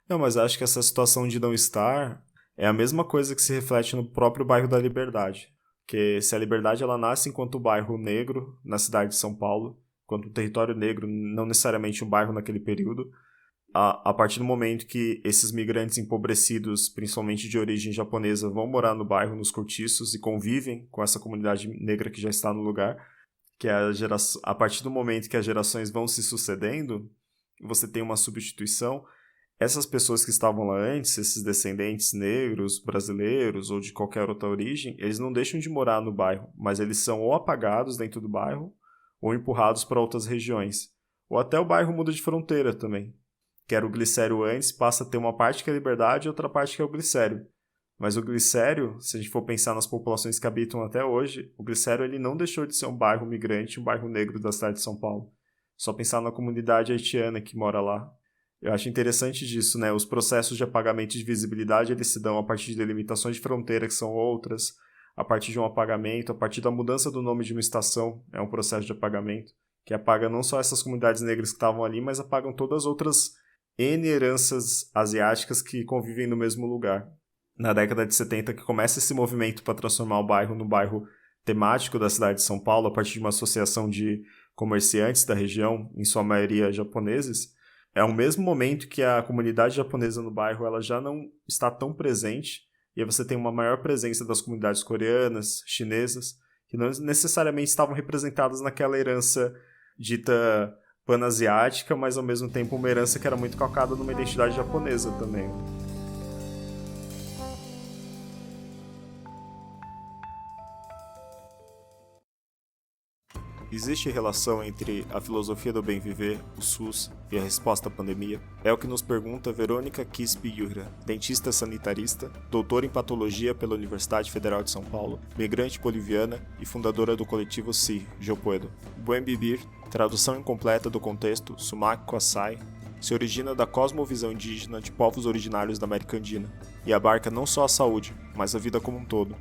Não, mas acho que essa situação de não estar é a mesma coisa que se reflete no próprio bairro da Liberdade. Porque se a Liberdade ela nasce enquanto bairro negro na cidade de São Paulo, enquanto um território negro, não necessariamente um bairro naquele período, a partir do momento que esses migrantes empobrecidos, principalmente de origem japonesa, vão morar no bairro, nos cortiços, e convivem com essa comunidade negra que já está no lugar, que é a partir do momento que as gerações vão se sucedendo, você tem uma substituição. Essas pessoas que estavam lá antes, esses descendentes negros, brasileiros ou de qualquer outra origem, eles não deixam de morar no bairro, mas eles são ou apagados dentro do bairro ou empurrados para outras regiões. Ou até o bairro muda de fronteira também, que era o Glicério antes, passa a ter uma parte que é a Liberdade e outra parte que é o Glicério. Mas o Glicério, se a gente for pensar nas populações que habitam até hoje, o Glicério ele não deixou de ser um bairro migrante, um bairro negro da cidade de São Paulo. Só pensar na comunidade haitiana que mora lá. Eu acho interessante disso, né? Os processos de apagamento de visibilidade, eles se dão a partir de delimitações de fronteira, que são outras, a partir de um apagamento, a partir da mudança do nome de uma estação, é um processo de apagamento, que apaga não só essas comunidades negras que estavam ali, mas apagam todas as outras N heranças asiáticas que convivem no mesmo lugar. Na década de 70, que começa esse movimento para transformar o bairro no bairro temático da cidade de São Paulo, a partir de uma associação de comerciantes da região, em sua maioria japoneses, é o mesmo momento que a comunidade japonesa no bairro ela já não está tão presente, e aí você tem uma maior presença das comunidades coreanas, chinesas, que não necessariamente estavam representadas naquela herança dita panasiática, mas ao mesmo tempo uma herança que era muito calcada numa identidade japonesa também. Existe relação entre a filosofia do bem viver, o SUS, e a resposta à pandemia? É o que nos pergunta Verônica Quispe Yura, dentista sanitarista, doutora em patologia pela Universidade Federal de São Paulo, migrante boliviana e fundadora do coletivo Si, Eu Puedo. Buen Vivir, tradução incompleta do contexto Sumac Kwasai, se origina da cosmovisão indígena de povos originários da América Andina e abarca não só a saúde, mas a vida como um todo,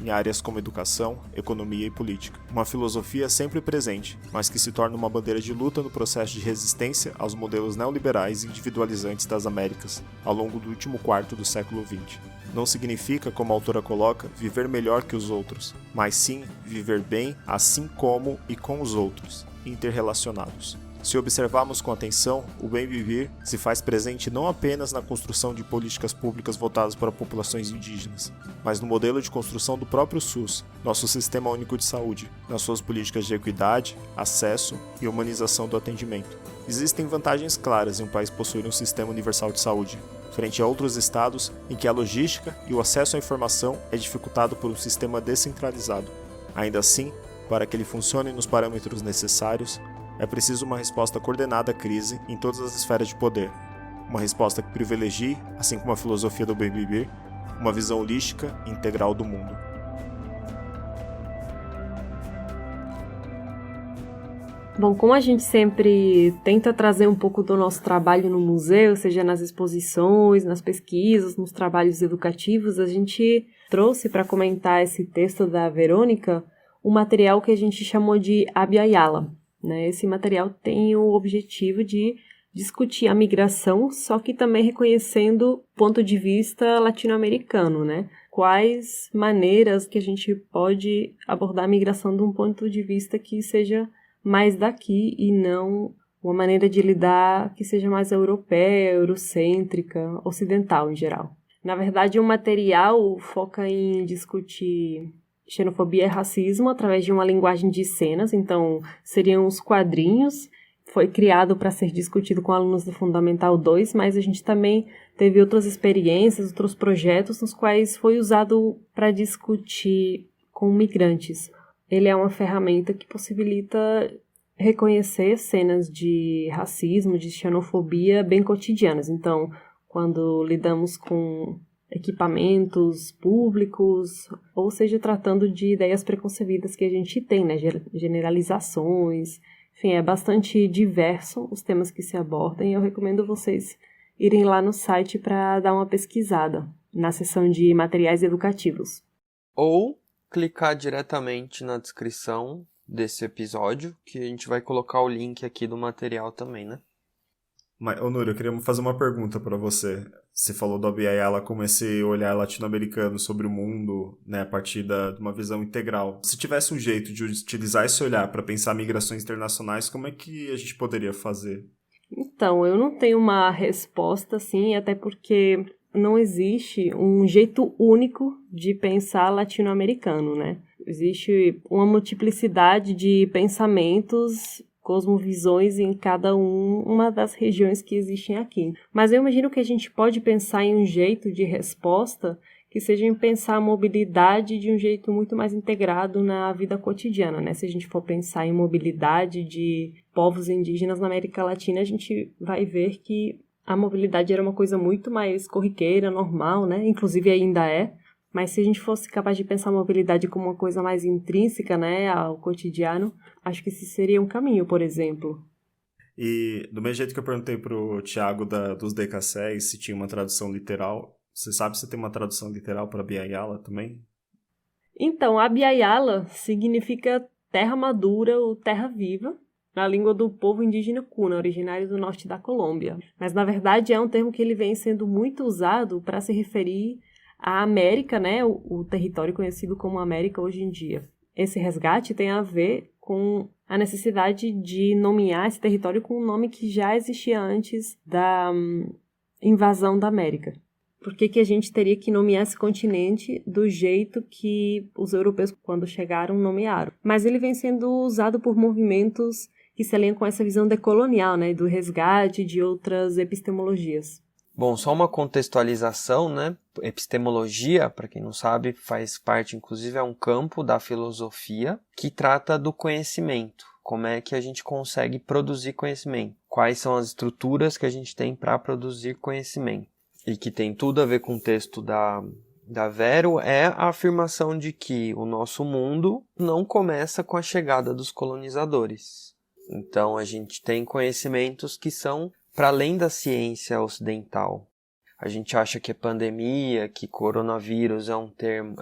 em áreas como educação, economia e política. Uma filosofia sempre presente, mas que se torna uma bandeira de luta no processo de resistência aos modelos neoliberais e individualizantes das Américas, ao longo do último quarto do século XX. Não significa, como a autora coloca, viver melhor que os outros, mas sim viver bem assim como e com os outros, interrelacionados. Se observarmos com atenção, o bem viver se faz presente não apenas na construção de políticas públicas voltadas para populações indígenas, mas no modelo de construção do próprio SUS, nosso Sistema Único de Saúde, nas suas políticas de equidade, acesso e humanização do atendimento. Existem vantagens claras em um país possuir um sistema universal de saúde, frente a outros estados em que a logística e o acesso à informação é dificultado por um sistema descentralizado. Ainda assim, para que ele funcione nos parâmetros necessários, é preciso uma resposta coordenada à crise em todas as esferas de poder. Uma resposta que privilegie, assim como a filosofia do bem viver, uma visão holística e integral do mundo. Bom, como a gente sempre tenta trazer um pouco do nosso trabalho no museu, seja nas exposições, nas pesquisas, nos trabalhos educativos, a gente trouxe para comentar esse texto da Verônica um material que a gente chamou de Abya-Yala. Esse material tem o objetivo de discutir a migração, só que também reconhecendo o ponto de vista latino-americano, Quais maneiras que a gente pode abordar a migração de um ponto de vista que seja mais daqui e não uma maneira de lidar que seja mais europeia, eurocêntrica, ocidental em geral. Na verdade, o material foca em discutir xenofobia e racismo através de uma linguagem de cenas, então seriam os quadrinhos. Foi criado para ser discutido com alunos do Fundamental 2, mas a gente também teve outras experiências, outros projetos nos quais foi usado para discutir com migrantes. Ele é uma ferramenta que possibilita reconhecer cenas de racismo, de xenofobia bem cotidianas. Então, quando lidamos com equipamentos públicos, ou seja, tratando de ideias preconcebidas que a gente tem, generalizações, enfim, é bastante diverso os temas que se abordam e eu recomendo vocês irem lá no site para dar uma pesquisada na seção de materiais educativos. Ou clicar diretamente na descrição desse episódio, que a gente vai colocar o link aqui do material também, Mas, ô Núria, eu queria fazer uma pergunta para você. Você falou do Abiyala como esse olhar latino-americano sobre o mundo, né, a partir de uma visão integral. Se tivesse um jeito de utilizar esse olhar para pensar migrações internacionais, como é que a gente poderia fazer? Então, eu não tenho uma resposta, assim, até porque não existe um jeito único de pensar latino-americano, né? Existe uma multiplicidade de pensamentos, cosmovisões em cada uma das regiões que existem aqui. Mas eu imagino que a gente pode pensar em um jeito de resposta que seja em pensar a mobilidade de um jeito muito mais integrado na vida cotidiana, né? Se a gente for pensar em mobilidade de povos indígenas na América Latina, a gente vai ver que a mobilidade era uma coisa muito mais corriqueira, normal, né? Inclusive ainda é. Mas se a gente fosse capaz de pensar a mobilidade como uma coisa mais intrínseca, né, ao cotidiano, acho que esse seria um caminho, por exemplo. E do mesmo jeito que eu perguntei pro Thiago dos Decassés se tinha uma tradução literal, você sabe se tem uma tradução literal para Abiyala também? Então, Abiyala significa terra madura ou terra viva, na língua do povo indígena Kuna, originário do norte da Colômbia. Mas, na verdade, é um termo que ele vem sendo muito usado para se referir à América, né, o território conhecido como América hoje em dia. Esse resgate tem a ver com a necessidade de nomear esse território com um nome que já existia antes da invasão da América. Por que a gente teria que nomear esse continente do jeito que os europeus, quando chegaram, nomearam? Mas ele vem sendo usado por movimentos que se alinham com essa visão decolonial, né, do resgate de outras epistemologias. Bom, só uma contextualização, né? Epistemologia, para quem não sabe, faz parte, inclusive, é um campo da filosofia que trata do conhecimento. Como é que a gente consegue produzir conhecimento? Quais são as estruturas que a gente tem para produzir conhecimento? E que tem tudo a ver com o texto da Vero, é a afirmação de que o nosso mundo não começa com a chegada dos colonizadores. Então, a gente tem conhecimentos que são para além da ciência ocidental. A gente acha que é pandemia, que coronavírus é um termo,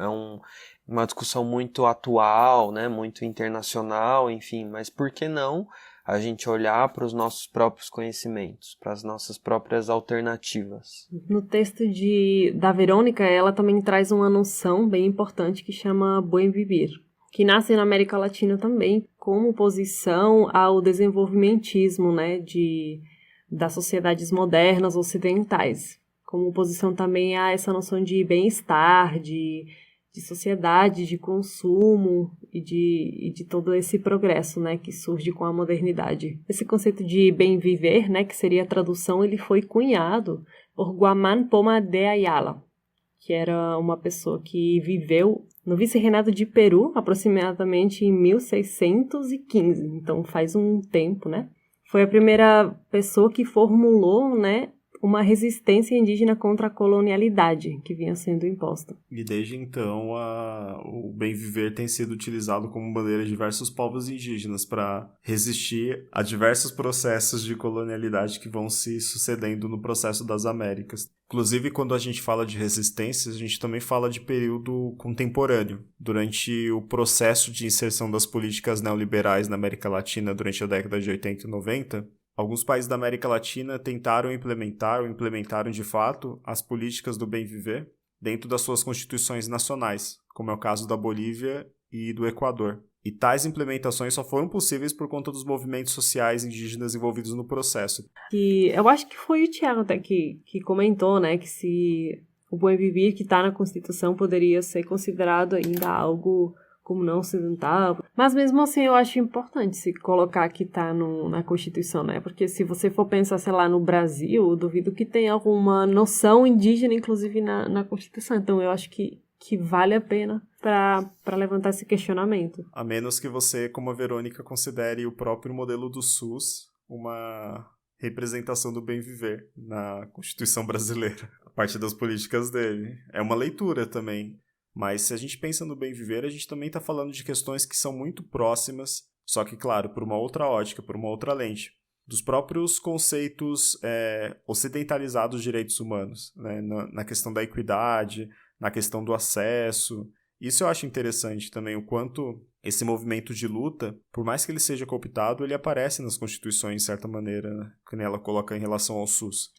uma discussão muito atual, né, muito internacional, enfim, mas por que não a gente olhar para os nossos próprios conhecimentos, para as nossas próprias alternativas? No texto da Verônica, ela também traz uma noção bem importante que chama Buen Vivir, que nasce na América Latina também como oposição ao desenvolvimentismo, né, das sociedades modernas ocidentais, como oposição também a essa noção de bem-estar, de sociedade, de consumo e de todo esse progresso, né, que surge com a modernidade. Esse conceito de bem viver, né, que seria a tradução, ele foi cunhado por Guamán Poma de Ayala, que era uma pessoa que viveu no vice-reinado de Peru, aproximadamente em 1615, então faz um tempo, né? Foi a primeira pessoa que formulou, né, uma resistência indígena contra a colonialidade que vinha sendo imposta. E desde então, o bem viver tem sido utilizado como bandeira de diversos povos indígenas para resistir a diversos processos de colonialidade que vão se sucedendo no processo das Américas. Inclusive, quando a gente fala de resistência, a gente também fala de período contemporâneo. Durante o processo de inserção das políticas neoliberais na América Latina durante a década de 80 e 90, alguns países da América Latina tentaram implementar ou implementaram de fato as políticas do bem viver dentro das suas constituições nacionais, como é o caso da Bolívia e do Equador. E tais implementações só foram possíveis por conta dos movimentos sociais indígenas envolvidos no processo. E eu acho que foi o Thiago até que comentou, né, que se o Buen Vivir que está na Constituição poderia ser considerado ainda algo como não ocidental. Mas mesmo assim eu acho importante se colocar que está na Constituição, né? Porque se você for pensar, sei lá, no Brasil, eu duvido que tenha alguma noção indígena, inclusive, na Constituição. Então eu acho que vale a pena para levantar esse questionamento. A menos que você, como a Verônica, considere o próprio modelo do SUS uma representação do bem viver na Constituição brasileira, a partir das políticas dele. É uma leitura também. Mas se a gente pensa no bem viver, a gente também está falando de questões que são muito próximas, só que, claro, por uma outra ótica, por uma outra lente, dos próprios conceitos ocidentalizados de direitos humanos, né? Na questão da equidade, na questão do acesso Isso eu acho interessante também, o quanto esse movimento de luta, por mais que ele seja cooptado, ele aparece nas constituições de certa maneira, né? Que ela coloca em relação ao SUS.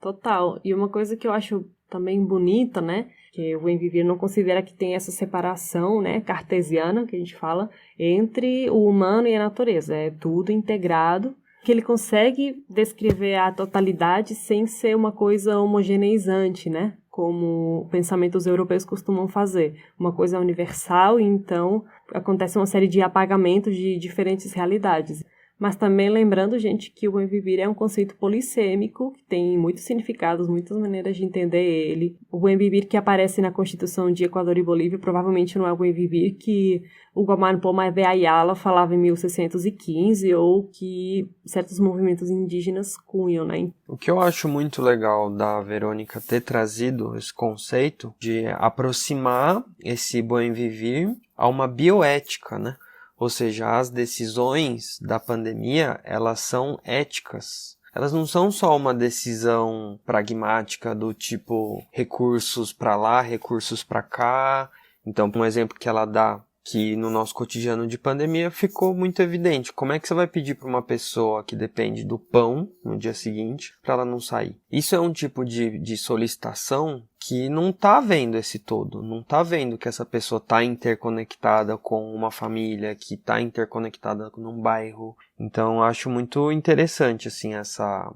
Total. E uma coisa que eu acho também bonita, né, que o Bem Viver não considera que tem essa separação, né, cartesiana, que a gente fala, entre o humano e a natureza. É tudo integrado, que ele consegue descrever a totalidade sem ser uma coisa homogeneizante, né, como pensamentos europeus costumam fazer. Uma coisa universal e então acontece uma série de apagamentos de diferentes realidades. Mas também lembrando, gente, que o Bem Viver é um conceito polissêmico, que tem muitos significados, muitas maneiras de entender ele. O Bem Viver que aparece na Constituição de Equador e Bolívia provavelmente não é o Bem Viver que o Guamán Pomar de Ayala falava em 1615 ou que certos movimentos indígenas cunham, né? O que eu acho muito legal da Verônica ter trazido esse conceito de aproximar esse Bem Viver a uma bioética, né? Ou seja, as decisões da pandemia, elas são éticas. Elas não são só uma decisão pragmática do tipo recursos para lá, recursos para cá. Então, um exemplo que ela dá, que no nosso cotidiano de pandemia ficou muito evidente. Como é que você vai pedir para uma pessoa que depende do pão no dia seguinte para ela não sair? Isso é um tipo de solicitação que não está vendo esse todo, não está vendo que essa pessoa está interconectada com uma família, que está interconectada com um bairro. Então, eu acho muito interessante assim, essa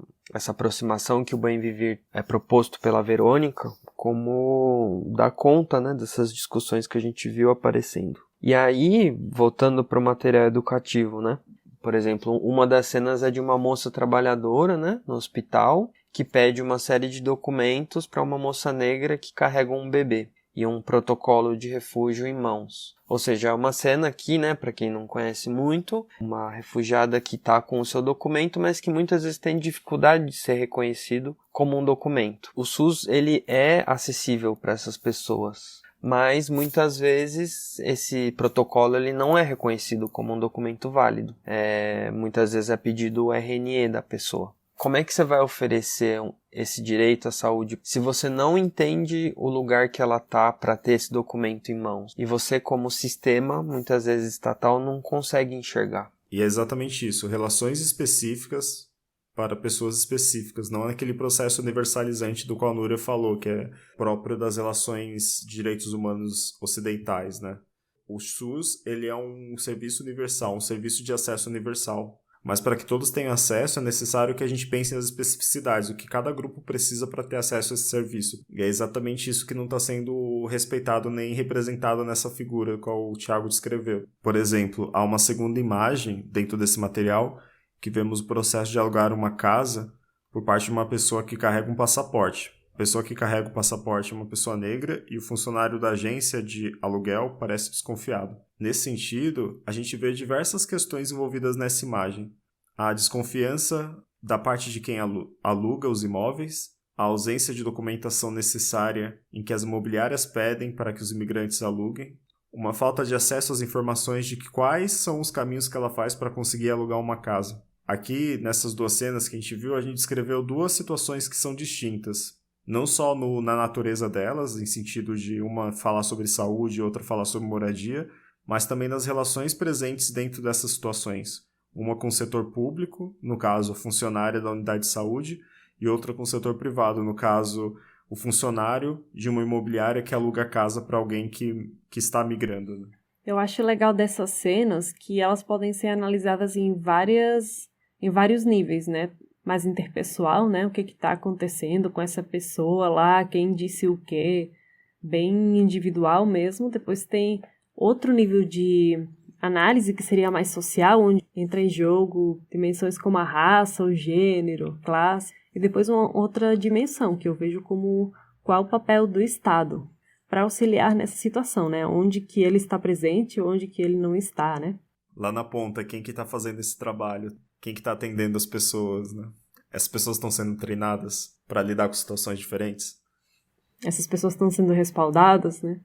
aproximação que o Bem Viver é proposto pela Verônica, como dá conta, né, dessas discussões que a gente viu aparecendo. E aí, voltando para o material educativo, né? Por exemplo, uma das cenas é de uma moça trabalhadora, né, no hospital, que pede uma série de documentos para uma moça negra que carrega um bebê e um protocolo de refúgio em mãos. Ou seja, é uma cena aqui, né, para quem não conhece muito, uma refugiada que está com o seu documento, mas que muitas vezes tem dificuldade de ser reconhecido como um documento. O SUS, ele é acessível para essas pessoas, mas muitas vezes esse protocolo ele não é reconhecido como um documento válido. Muitas vezes é pedido o RNE da pessoa. Como é que você vai oferecer esse direito à saúde se você não entende o lugar que ela está para ter esse documento em mãos? E você, como sistema, muitas vezes estatal, não consegue enxergar. E é exatamente isso, relações específicas para pessoas específicas, não é aquele processo universalizante do qual a Núria falou, que é próprio das relações de direitos humanos ocidentais, né? O SUS, ele é um serviço universal, um serviço de acesso universal. Mas para que todos tenham acesso, é necessário que a gente pense nas especificidades, o que cada grupo precisa para ter acesso a esse serviço. E é exatamente isso que não está sendo respeitado nem representado nessa figura, qual o Thiago descreveu. Por exemplo, há uma segunda imagem dentro desse material que vemos o processo de alugar uma casa por parte de uma pessoa que carrega um passaporte. A pessoa que carrega o passaporte é uma pessoa negra e o funcionário da agência de aluguel parece desconfiado. Nesse sentido, a gente vê diversas questões envolvidas nessa imagem. A desconfiança da parte de quem aluga os imóveis, a ausência de documentação necessária em que as imobiliárias pedem para que os imigrantes aluguem, uma falta de acesso às informações de quais são os caminhos que ela faz para conseguir alugar uma casa. Aqui, nessas duas cenas que a gente viu, a gente descreveu duas situações que são distintas. Não só na natureza delas, em sentido de uma falar sobre saúde e outra falar sobre moradia, mas também nas relações presentes dentro dessas situações. Uma com o setor público, no caso, a funcionária da unidade de saúde, e outra com o setor privado, no caso, o funcionário de uma imobiliária que aluga a casa para alguém que está migrando. Né? Eu acho legal dessas cenas que elas podem ser analisadas em vários níveis, né? Mais interpessoal, né? O que está acontecendo com essa pessoa lá, quem disse o quê, bem individual mesmo. Depois tem outro nível de análise que seria mais social, onde entra em jogo dimensões como a raça, o gênero, classe, e depois uma outra dimensão que eu vejo como qual o papel do Estado para auxiliar nessa situação, né? Onde que ele está presente, onde que ele não está, né? Lá na ponta, quem que está fazendo esse trabalho? Quem que está atendendo as pessoas, né? Essas pessoas estão sendo treinadas para lidar com situações diferentes? Essas pessoas estão sendo respaldadas, né?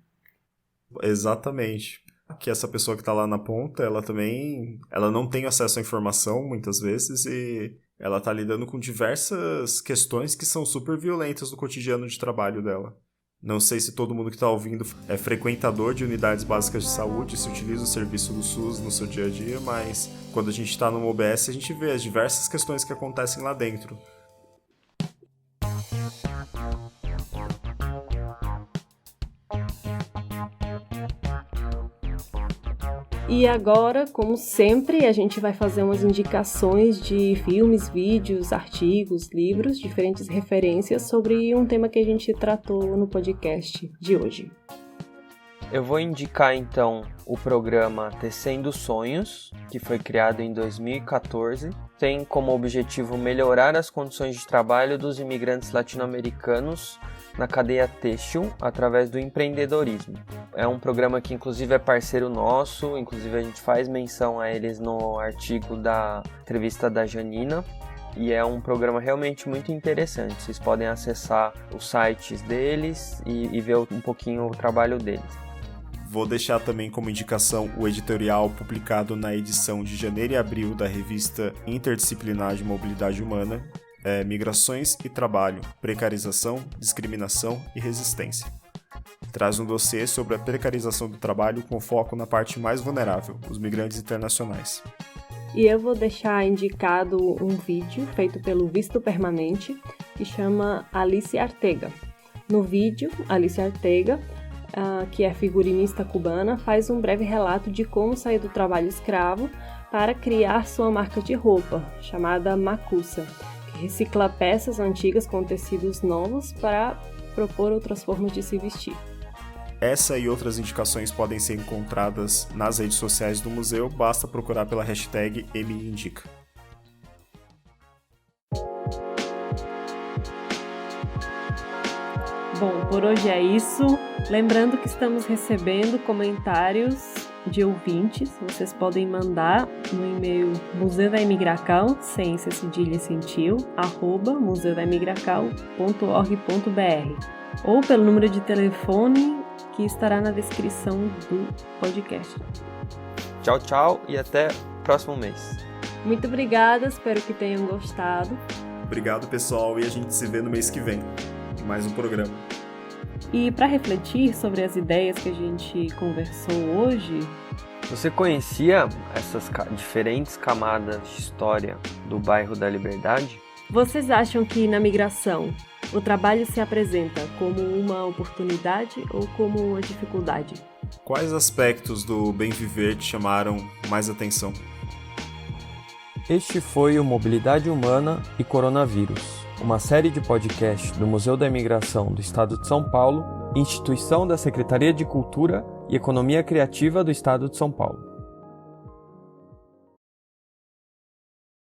Exatamente. Que essa pessoa que está lá na ponta, ela não tem acesso à informação, muitas vezes, e ela está lidando com diversas questões que são super violentas no cotidiano de trabalho dela. Não sei se todo mundo que está ouvindo é frequentador de unidades básicas de saúde, se utiliza o serviço do SUS no seu dia a dia, mas quando a gente está numa UBS, a gente vê as diversas questões que acontecem lá dentro. E agora, como sempre, a gente vai fazer umas indicações de filmes, vídeos, artigos, livros, diferentes referências sobre um tema que a gente tratou no podcast de hoje. Eu vou indicar então o programa Tecendo Sonhos, que foi criado em 2014. Tem como objetivo melhorar as condições de trabalho dos imigrantes latino-americanos na cadeia têxtil através do empreendedorismo. É um programa que inclusive é parceiro nosso, inclusive a gente faz menção a eles no artigo da entrevista da Janina, e é um programa realmente muito interessante. Vocês podem acessar os sites deles e ver um pouquinho o trabalho deles. Vou deixar também como indicação o editorial publicado na edição de janeiro e abril da revista Interdisciplinar de Mobilidade Humana, Migrações e Trabalho, Precarização, Discriminação e Resistência. Traz um dossiê sobre a precarização do trabalho com foco na parte mais vulnerável, os migrantes internacionais. E eu vou deixar indicado um vídeo feito pelo Visto Permanente, que chama Alice Artega. No vídeo, Alice Artega, que é figurinista cubana, faz um breve relato de como sair do trabalho escravo para criar sua marca de roupa, chamada Macusa, que recicla peças antigas com tecidos novos para propor outras formas de se vestir. Essa e outras indicações podem ser encontradas nas redes sociais do museu, basta procurar pela hashtag #MIndica. Bom, por hoje é isso. Lembrando que estamos recebendo comentários de ouvintes. Vocês podem mandar no e-mail museudaimigracal, sem ser cedilha e sem tio, @museudaimigracal.org.br, ou pelo número de telefone que estará na descrição do podcast. Tchau, tchau e até o próximo mês. Muito obrigada, espero que tenham gostado. Obrigado, pessoal, e a gente se vê no mês que vem em mais um programa. E para refletir sobre as ideias que a gente conversou hoje... Você conhecia essas diferentes camadas de história do bairro da Liberdade? Vocês acham que na migração o trabalho se apresenta como uma oportunidade ou como uma dificuldade? Quais aspectos do bem viver te chamaram mais atenção? Este foi o Mobilidade Humana e Coronavírus, uma série de podcasts do Museu da Imigração do Estado de São Paulo, instituição da Secretaria de Cultura e Economia Criativa do Estado de São Paulo.